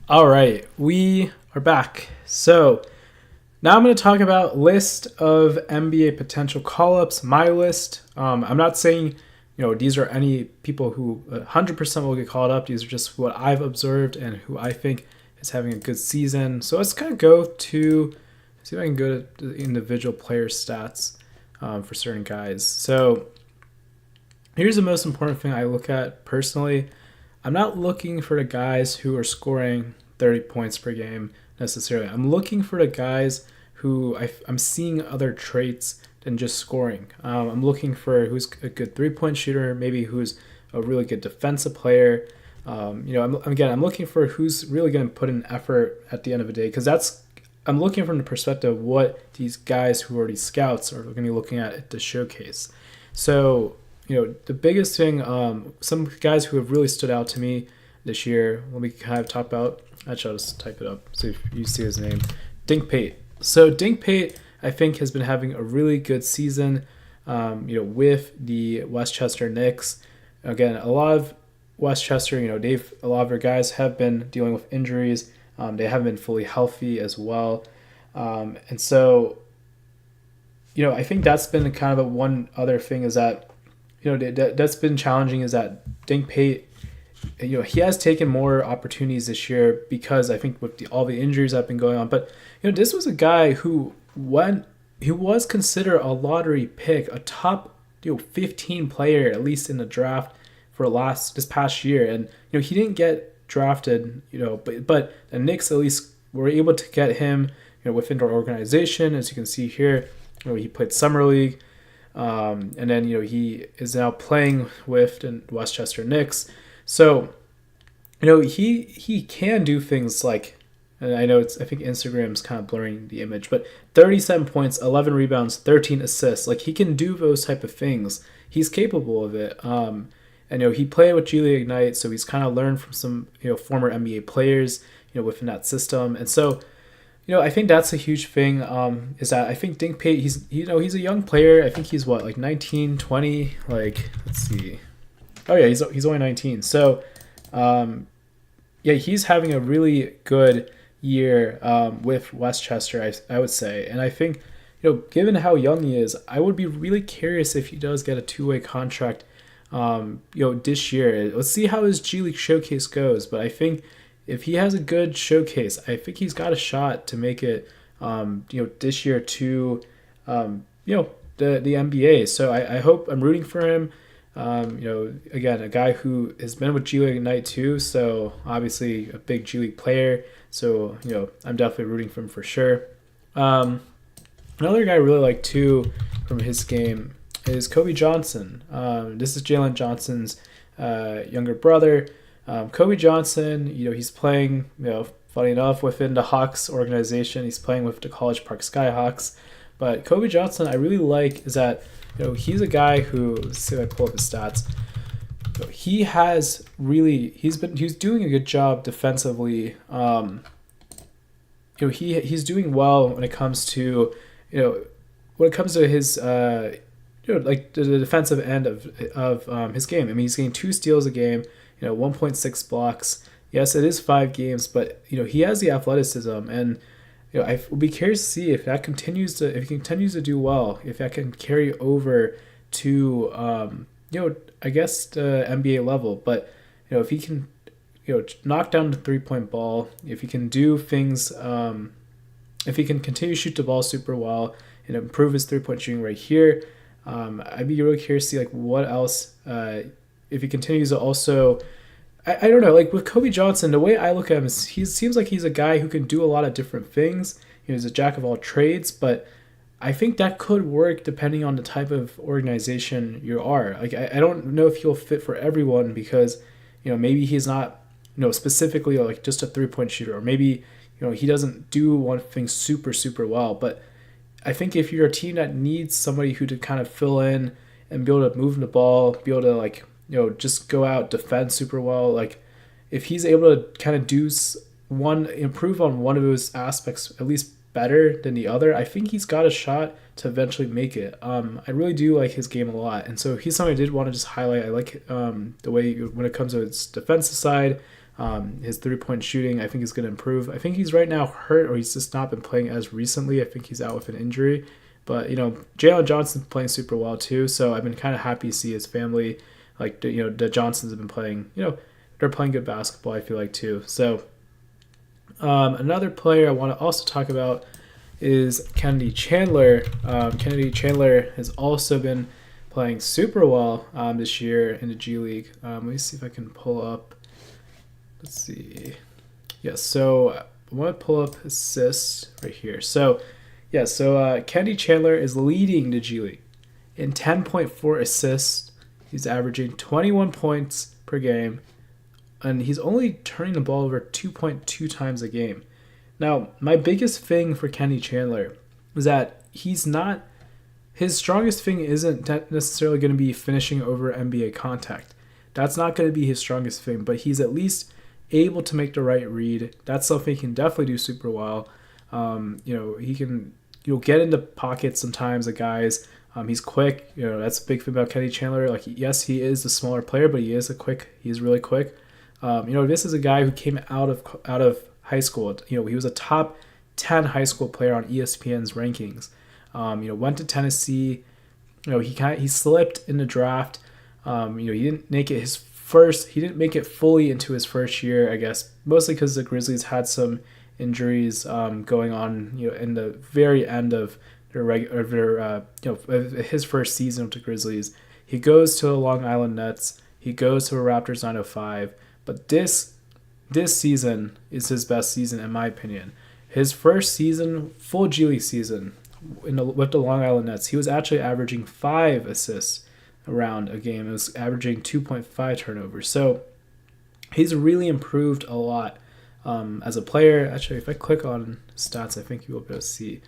All right, we are back. So now I'm going to talk about list of NBA potential call-ups. My list. I'm not saying these are any people who 100% will get called up. These are just what I've observed and who I think is having a good season. So let's kind of go to see if I can go to the individual player stats for certain guys. So here's the most important thing I look at personally. I'm not looking for the guys who are scoring 30 points per game necessarily. I'm looking for the guys who I'm seeing other traits than just scoring. I'm looking for who's a good three-point shooter, maybe who's a really good defensive player. I'm looking for who's really going to put in effort at the end of the day, because I'm looking from the perspective of what these guys who are already scouts are going to be looking at the showcase. So, the biggest thing, some guys who have really stood out to me this year, let me kind of talk about, actually I'll just type it up, so if you see his name, Dink Pate. So Dink Pate, I think, has been having a really good season, with the Westchester Knicks. Again, a lot of Westchester, a lot of their guys have been dealing with injuries. They haven't been fully healthy as well. And so, I think that's been kind of one other thing is that, that's been challenging is that Dink Pate, he has taken more opportunities this year because I think with all the injuries that have been going on. But, this was a guy who he was considered a lottery pick, a top 15 player, at least in the draft for this past year. And, he didn't get drafted, but the Knicks at least were able to get him, within their organization. As you can see here, he played Summer League. And then, he is now playing with the Westchester Knicks. So, he can do things like, and I know I think Instagram's kind of blurring the image, but 37 points, 11 rebounds, 13 assists. Like, he can do those type of things. He's capable of it. And, he played with G League Ignite, so he's kind of learned from some, former NBA players, within that system. And so, I think that's a huge thing, is that I think Dink Pate, he's a young player. I think he's 19, 20, let's see. Oh yeah, he's only 19. So, he's having a really good year with Westchester, I would say. And I think, given how young he is, I would be really curious if he does get a two-way contract, this year. Let's see how his G League showcase goes. But I think if he has a good showcase, I think he's got a shot to make it, this year to, the NBA. So I hope, I'm rooting for him. Again, a guy who has been with G League Ignite too, so obviously a big G League player. So, I'm definitely rooting for him for sure. Another guy I really like too from his game is Kobe Johnson. This is Jalen Johnson's younger brother. Kobe Johnson, he's playing, funny enough, within the Hawks organization. He's playing with the College Park Skyhawks. But Kobe Johnson, I really like is that, he's a guy who, let's see if I pull up his stats. He's doing a good job defensively. He's doing well when it comes to, his, like the defensive end of his game. I mean, he's getting 2 steals a game, 1.6 blocks. Yes, it is 5 games, but he has the athleticism, and I will be curious to see if he continues to do well, if that can carry over to I guess the NBA level. But if he can knock down the 3-point ball, if he can do things, if he can continue to shoot the ball super well and improve his 3-point shooting right here, I'd be really curious to see what else, if he continues to also, I don't know, with Kobe Johnson, the way I look at him is he seems like he's a guy who can do a lot of different things. He's a jack of all trades, but I think that could work depending on the type of organization you are. I don't know if he'll fit for everyone because, maybe he's not, specifically just a 3-point shooter, or maybe, he doesn't do one thing super, super well. But I think if you're a team that needs somebody who to kind of fill in and be able to move the ball, be able to just go out, defend super well, if he's able to kind of improve on one of those aspects at least better than the other, I think he's got a shot to eventually make it. I really do like his game a lot, and so he's something I did want to just highlight. I like the way when it comes to his defensive side, His 3-point shooting, I think, is going to improve. I think he's right now hurt, or he's just not been playing as recently. I think he's out with an injury. But, Jalen Johnson's playing super well too, so I've been kind of happy to see his family, like, the Johnsons have been playing, they're playing good basketball, I feel like, too. So another player I want to also talk about is Kennedy Chandler. Kennedy Chandler has also been playing super well this year in the G League. Let me see if I can pull up. Let's see. Yes, so I want to pull up assists right here. So, Kennedy Chandler is leading the G League in 10.4 assists. He's averaging 21 points per game, and he's only turning the ball over 2.2 times a game. Now, my biggest thing for Kennedy Chandler is that his strongest thing isn't necessarily going to be finishing over NBA contact. That's not going to be his strongest thing, but he's at least able to make the right read. That's something he can definitely do super well. He can get into pockets sometimes of guys. He's quick. That's a big thing about Kennedy Chandler. Like, yes, he is a smaller player, but he's really quick. This is a guy who came out of high school. He was a top 10 high school player on ESPN's rankings. Went to Tennessee. He slipped in the draft. He didn't make it he didn't make it fully into his first year, I guess, mostly because the Grizzlies had some injuries going on, in the very end of his first season with the Grizzlies. He goes to the Long Island Nets. He goes to the Raptors 905. But this season is his best season, in my opinion. His first season, full G League season, with the Long Island Nets, he was actually averaging 5 assists around a game. It was averaging 2.5 turnovers. So he's really improved a lot as a player. Actually, if I click on stats, I think you will be able to see.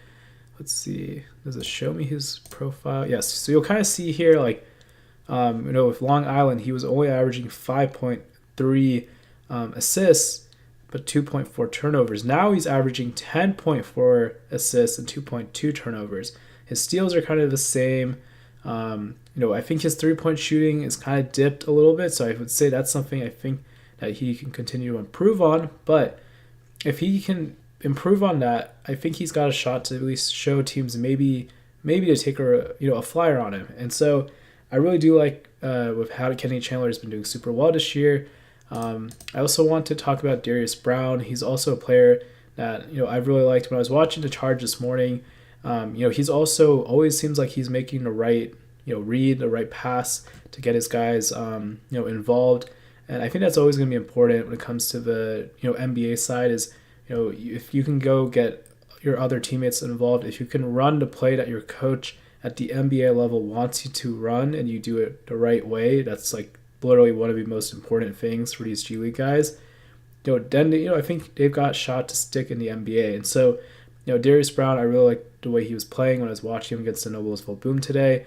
Let's see. Does it show me his profile? Yes. So you'll kind of see here, like, with Long Island, he was only averaging 5.3 assists, but 2.4 turnovers. Now he's averaging 10.4 assists and 2.2 turnovers. His steals are kind of the same. I think his 3-point shooting is kind of dipped a little bit, so I would say that's something I think that he can continue to improve on. But if he can improve on that, I think he's got a shot to at least show teams maybe to take a flyer on him. And so I really do like with how Kennedy Chandler has been doing super well this year. I also want to talk about Darius Brown. He's also a player that I really liked when I was watching the Charge this morning. He's also always seems like he's making the right read, the right pass to get his guys involved, and I think that's always going to be important when it comes to the NBA side. Is if you can go get your other teammates involved, if you can run the play that your coach at the NBA level wants you to run, and you do it the right way, that's like literally one of the most important things for these G League guys. Then I think they've got a shot to stick in the NBA. And so Darius Brown, I really like the way he was playing when I was watching him against the Noblesville Boom today.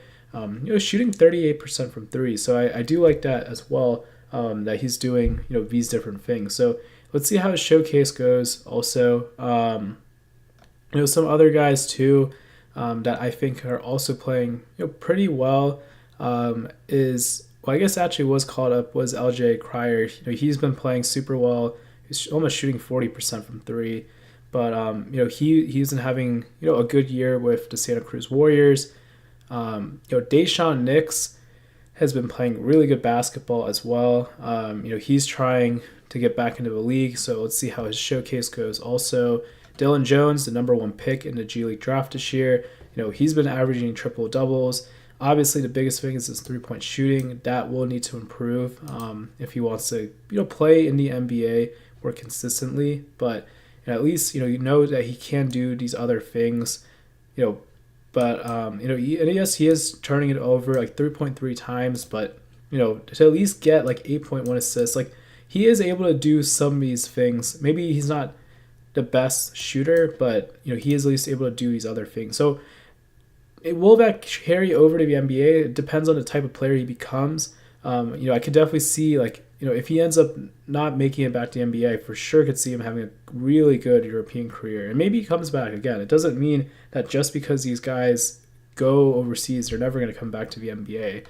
Shooting 38% from 3, so I do like that as well. That he's doing these different things. So let's see how his showcase goes. Also, some other guys too that I think are also playing pretty well I guess actually was called up was LJ Cryer. He's been playing super well. He's almost shooting 40% from 3. But he's been having a good year with the Santa Cruz Warriors. Daishawn Nix has been playing really good basketball as well. He's trying to get back into the league, so let's see how his showcase goes. Also, Dylan Jones, the number 1 pick in the G League draft this year, he's been averaging triple doubles. Obviously, the biggest thing is his 3-point shooting. That will need to improve if he wants to play in the NBA more consistently. But at least that he can do these other things. But yes, he is turning it over like 3.3 times. But to at least get like 8.1 assists, like he is able to do some of these things. Maybe he's not the best shooter, but he is at least able to do these other things. So will that carry over to the NBA? It depends on the type of player he becomes. I could definitely see if he ends up not making it back to the NBA, I for sure could see him having a really good European career. And maybe he comes back again. It doesn't mean that just because these guys go overseas, they're never going to come back to the NBA.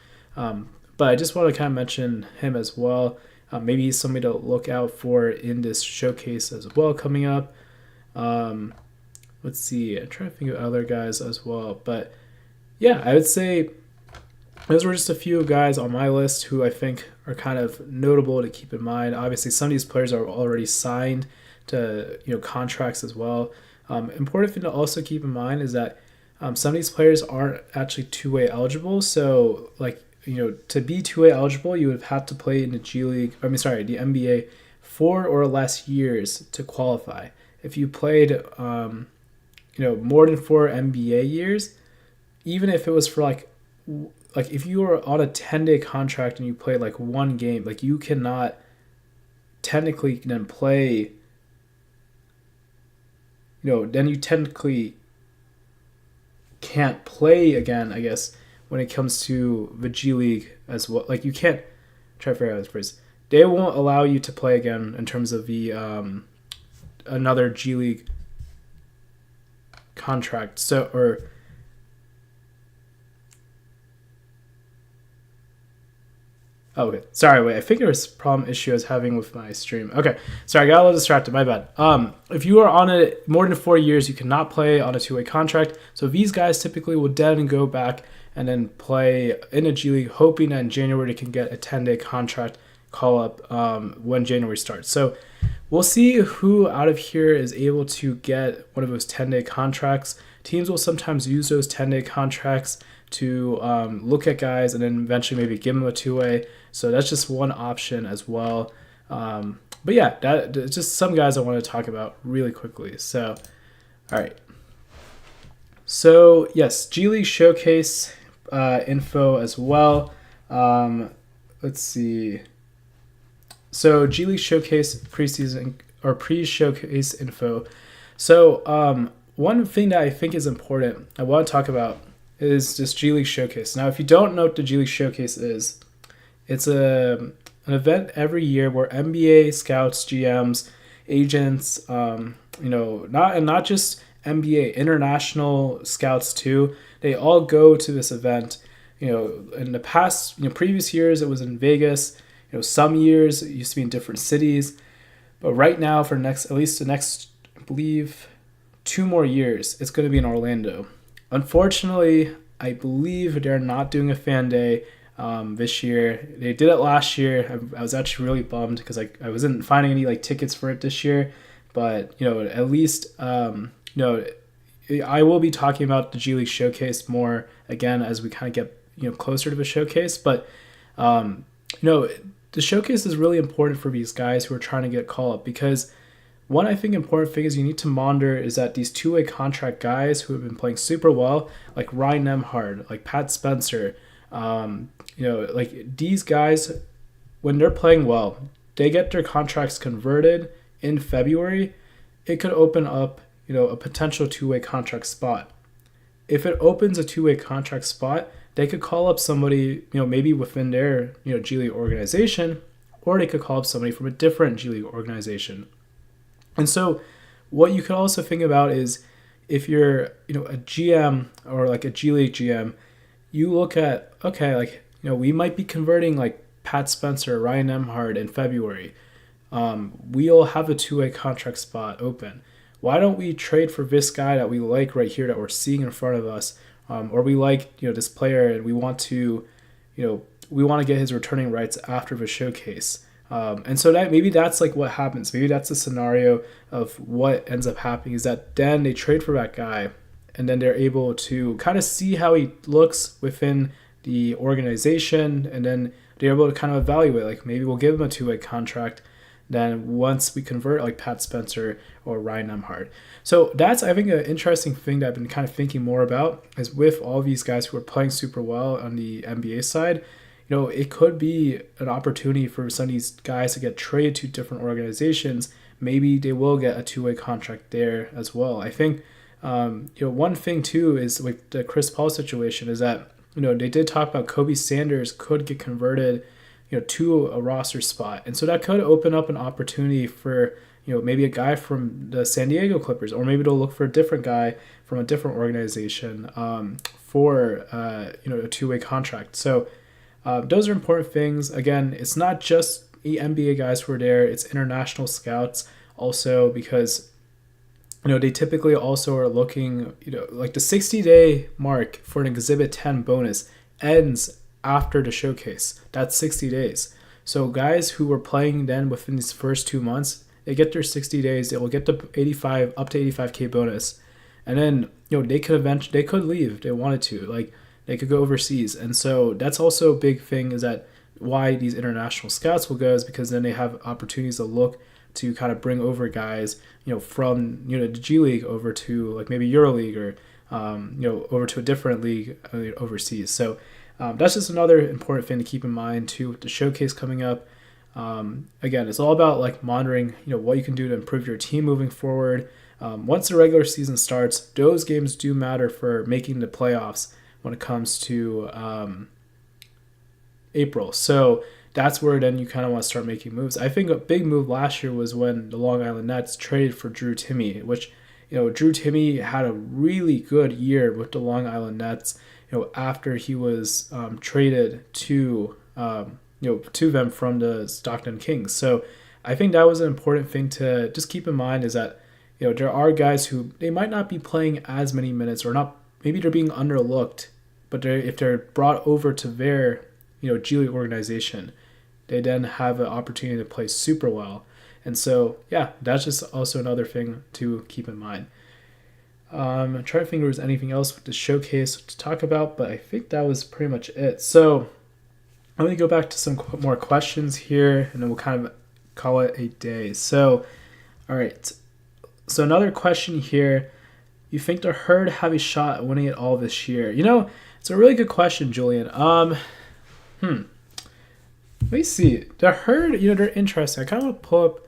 But I just want to kind of mention him as well. Maybe he's somebody to look out for in this showcase as well coming up. Let's see. I'm trying to think of other guys as well. But yeah, I would say those were just a few guys on my list who I think are kind of notable to keep in mind. Obviously, some of these players are already signed to contracts as well. Important thing to also keep in mind is that some of these players aren't actually two-way eligible. So, to be two-way eligible, you would have to play in the the NBA 4 or less years to qualify. If you played, more than 4 NBA years, even if it was for like if you were on a 10-day contract and you played like one game, like you cannot technically then play. Then you technically can't play again, I guess, when it comes to the G League as well. Like you can't try to figure out this phrase. They won't allow you to play again in terms of the another G League contract. Okay. Sorry, wait. I think there was a problem issue I was having with my stream. Okay. Sorry, I got a little distracted. My bad. If you are on it more than 4 years, you cannot play on a two-way contract. So these guys typically will then go back and then play in a G League, hoping that in January they can get a 10-day contract call-up when January starts. So we'll see who out of here is able to get one of those 10-day contracts. Teams will sometimes use those 10-day contracts to look at guys and then eventually maybe give them a two-way. So that's just one option as well. But yeah, that's just some guys I want to talk about really quickly. So, all right. So yes, G League Showcase info as well. Let's see. So G League Showcase preseason or pre-showcase info. So one thing that I think is important I want to talk about is this G League Showcase. Now, if you don't know what the G League Showcase is, it's an event every year where NBA scouts, GMs, agents, not just NBA, international scouts too. They all go to this event. In the past, previous years it was in Vegas. Some years it used to be in different cities, but right now for at least the next, I believe, 2 more years, it's going to be in Orlando. Unfortunately, I believe they're not doing a fan day this year. They did it last year. I was actually really bummed because I wasn't finding any tickets for it this year. But at least I will be talking about the G League Showcase more again as we kind of get closer to the showcase. But the showcase is really important for these guys who are trying to get call up because one, I think, important thing is you need to monitor is that these two-way contract guys who have been playing super well, like Ryan Nembhard, like Pat Spencer, these guys, when they're playing well, they get their contracts converted in February. It could open up, a potential two-way contract spot. If it opens a two-way contract spot, they could call up somebody, maybe within their, G League organization, or they could call up somebody from a different G League organization. And so what you could also think about is if you're, a GM or like a G League GM, you look at, okay, we might be converting like Pat Spencer, Ryan Nembhard in February. We'll have a two-way contract spot open. Why don't we trade for this guy that we like right here that we're seeing in front of us? Or we like, this player and we want to get his returning rights after the showcase. And so that's like what happens. Maybe that's the scenario of what ends up happening is that then they trade for that guy and then they're able to kind of see how he looks within the organization. And then they're able to kind of evaluate, like maybe we'll give him a two-way contract. Then once we convert like Pat Spencer or Ryan Nembhard. So that's, I think, an interesting thing that I've been kind of thinking more about is with all these guys who are playing super well on the NBA side, it could be an opportunity for some of these guys to get traded to different organizations. Maybe they will get a two-way contract there as well. I think, one thing too is with the Chris Paul situation is that, they did talk about Kobe Sanders could get converted, to a roster spot. And so that could open up an opportunity for, maybe a guy from the San Diego Clippers, or maybe they'll look for a different guy from a different organization for, a two-way contract. So those are important things. Again, it's not just, NBA guys who are there. It's international scouts also because they typically also are looking, like the 60-day mark for an Exhibit 10 bonus ends after the showcase. That's 60 days. So guys who were playing then within these first 2 months, they get their 60 days. They will get the 85 up to 85K bonus, and then they could leave if they wanted to. Like they could go overseas, and so that's also a big thing is that why these international scouts will go is because then they have opportunities to look to kind of bring over guys, from the G League over to like maybe EuroLeague or over to a different league overseas. So that's just another important thing to keep in mind too with the showcase coming up. Again, it's all about like monitoring, what you can do to improve your team moving forward. Once the regular season starts, those games do matter for making the playoffs when it comes to April. So that's where then you kind of want to start making moves. I think a big move last year was when the Long Island Nets traded for Drew Timme, which, Drew Timme had a really good year with the Long Island Nets, after he was traded to them from the Stockton Kings. So I think that was an important thing to just keep in mind is that, there are guys who they might not be playing as many minutes or not, maybe they're being underlooked, but if they're brought over to their, G League organization, they then have an opportunity to play super well. And so, yeah, that's just also another thing to keep in mind. I'm trying to think if there was anything else with the showcase to talk about, but I think that was pretty much it. So I'm going to go back to some more questions here, and then we'll kind of call it a day. So, all right. So another question here. You think the Herd have a shot at winning it all this year? It's a really good question, Julian. Let me see. The Herd, they're interesting. I kind of want to pull up,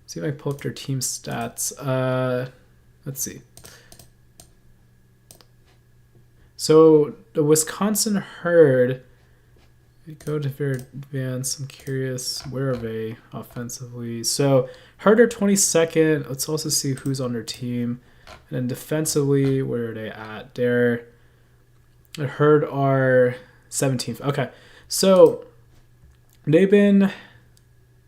see if I can pull up their team stats. Let's see. So the Wisconsin Herd, we go to their advance. I'm curious, where are they offensively? So Herd are 22nd. Let's also see who's on their team. And then defensively, where are they at? The Herd are 17th. Okay. So they've been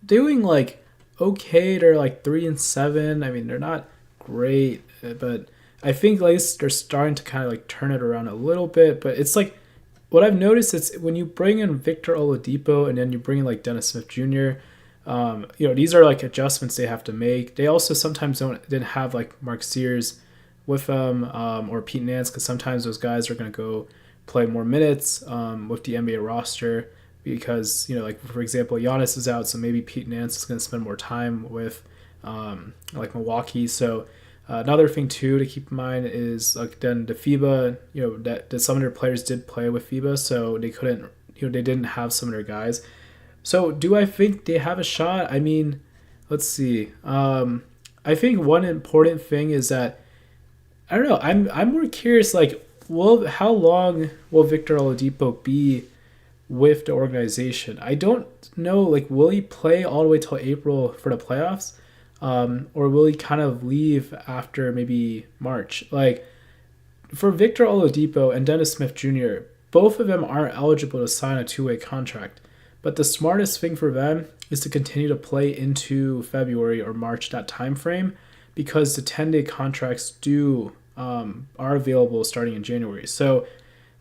doing like okay. They're like 3-7. I mean, they're not great, but I think like they're starting to kind of like turn it around a little bit. But it's like what I've noticed is when you bring in Victor Oladipo and then you bring in like Dennis Smith Jr., these are like adjustments they have to make. They also sometimes didn't have like Mark Sears with them or Pete Nance because sometimes those guys are going to go play more minutes with the NBA roster. Because, like, for example, Giannis is out, so maybe Pete Nance is going to spend more time with, like, Milwaukee. So another thing, too, to keep in mind is, like, then the FIBA, that some of their players did play with FIBA, so they couldn't, they didn't have some of their guys. So do I think they have a shot? I mean, let's see. I think one important thing is that, I don't know, I'm more curious, like, how long will Victor Oladipo be with the organization? I don't know, like, will he play all the way till April for the playoffs? Or will he kind of leave after maybe March? Like, for Victor Oladipo and Dennis Smith Jr., both of them aren't eligible to sign a two-way contract. But the smartest thing for them is to continue to play into February or March, that time frame, because the 10-day contracts are available starting in January. So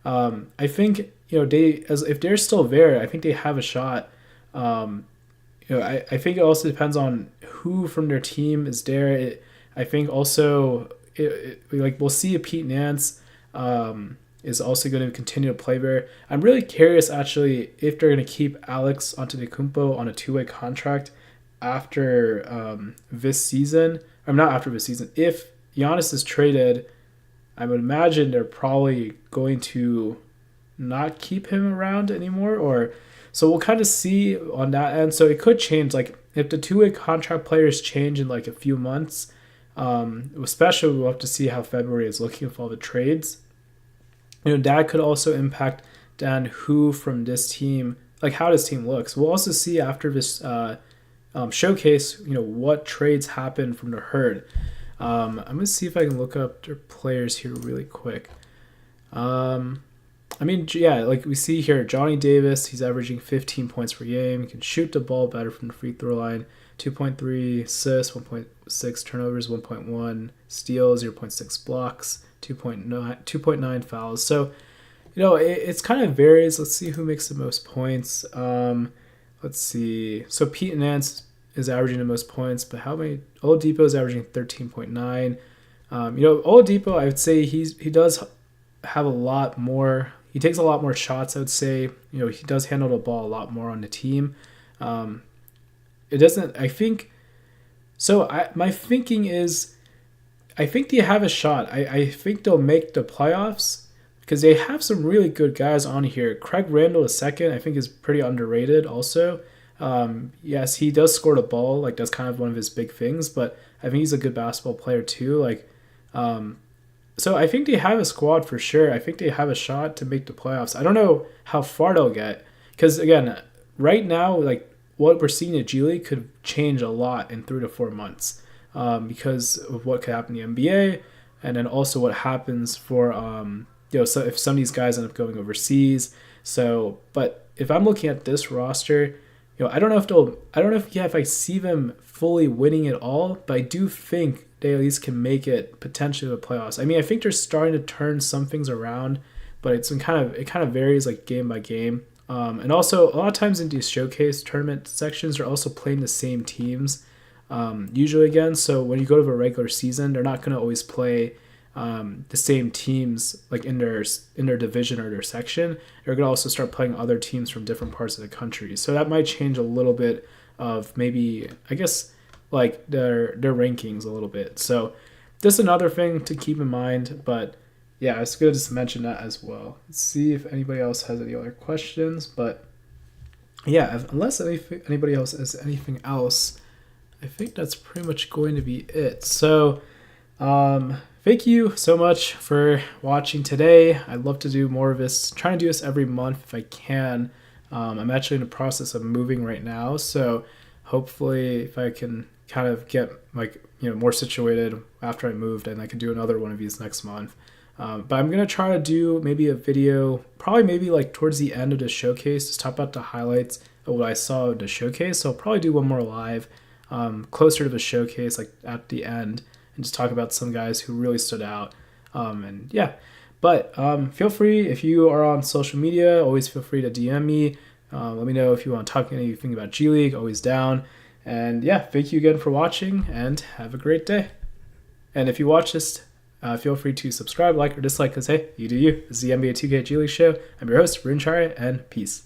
I think if they're still there, I think they have a shot. I think it also depends on who from their team is there. I think also we'll see if Pete Nance is also going to continue to play there. I'm really curious actually if they're going to keep Alex Antetokounmpo on a two-way contract after this season. Or not after this season. If Giannis is traded, I would imagine they're probably going to not keep him around anymore, so we'll kind of see on that end. So it could change, like if the two-way contract players change in like a few months, especially we'll have to see how February is looking with all the trades. That could also impact then who from this team, like how this team looks. We'll also see after this showcase, what trades happen from the Herd. I'm gonna see if I can look up their players here really quick. I mean, yeah, like we see here, Johnny Davis, he's averaging 15 points per game. He can shoot the ball better from the free throw line. 2.3 assists, 1.6 turnovers, 1.1 steals, 0.6 blocks, 2.9 fouls. So, it's kind of varies. Let's see who makes the most points. Let's see. So Pete Nance is averaging the most points, but how many? Oladipo is averaging 13.9. Oladipo, I would say he does have a lot more. He takes a lot more shots, I would say. He does handle the ball a lot more on the team. It doesn't, I think, so my thinking is, I think they have a shot. I think they'll make the playoffs because they have some really good guys on here. Craig Randall II, I think, is pretty underrated also. Yes, he does score the ball. Like, that's kind of one of his big things, but I think he's a good basketball player too. Like, so I think they have a squad for sure. I think they have a shot to make the playoffs. I don't know how far they'll get because, again, right now, like, what we're seeing at G League could change a lot in 3 to 4 months because of what could happen in the NBA, and then also what happens for so if some of these guys end up going overseas. So, but if I'm looking at this roster, I don't know if I see them fully winning it all, but I do think they at least can make it potentially to the playoffs. I mean, I think they're starting to turn some things around, but it kind of varies like game by game. And also, a lot of times in these showcase tournament sections, they're also playing the same teams usually again. So when you go to a regular season, they're not going to always play the same teams like in their division or their section. They're going to also start playing other teams from different parts of the country. So that might change a little bit of maybe, I guess, like their rankings a little bit. So just another thing to keep in mind, but yeah, I was going to just mention that as well. Let's see if anybody else has any other questions. But yeah, unless anybody else has anything else, I think that's pretty much going to be it. So thank you so much for watching today. I'd love to do more of this. Trying to do this every month if I can. I'm actually in the process of moving right now. So hopefully if I can kind of get more situated after I moved, and I can do another one of these next month. But I'm going to try to do maybe a video, probably maybe like towards the end of the showcase, just talk about the highlights of what I saw of the showcase. So I'll probably do one more live closer to the showcase, like at the end, and just talk about some guys who really stood out. And yeah, but feel free, if you are on social media, always feel free to DM me. Let me know if you want to talk anything about G League, always down. And yeah, thank you again for watching, and have a great day. And if you watch this, feel free to subscribe, like, or dislike, because hey, you do you. This is the NBA 2K G League Show. I'm your host, Rune Chari, and peace.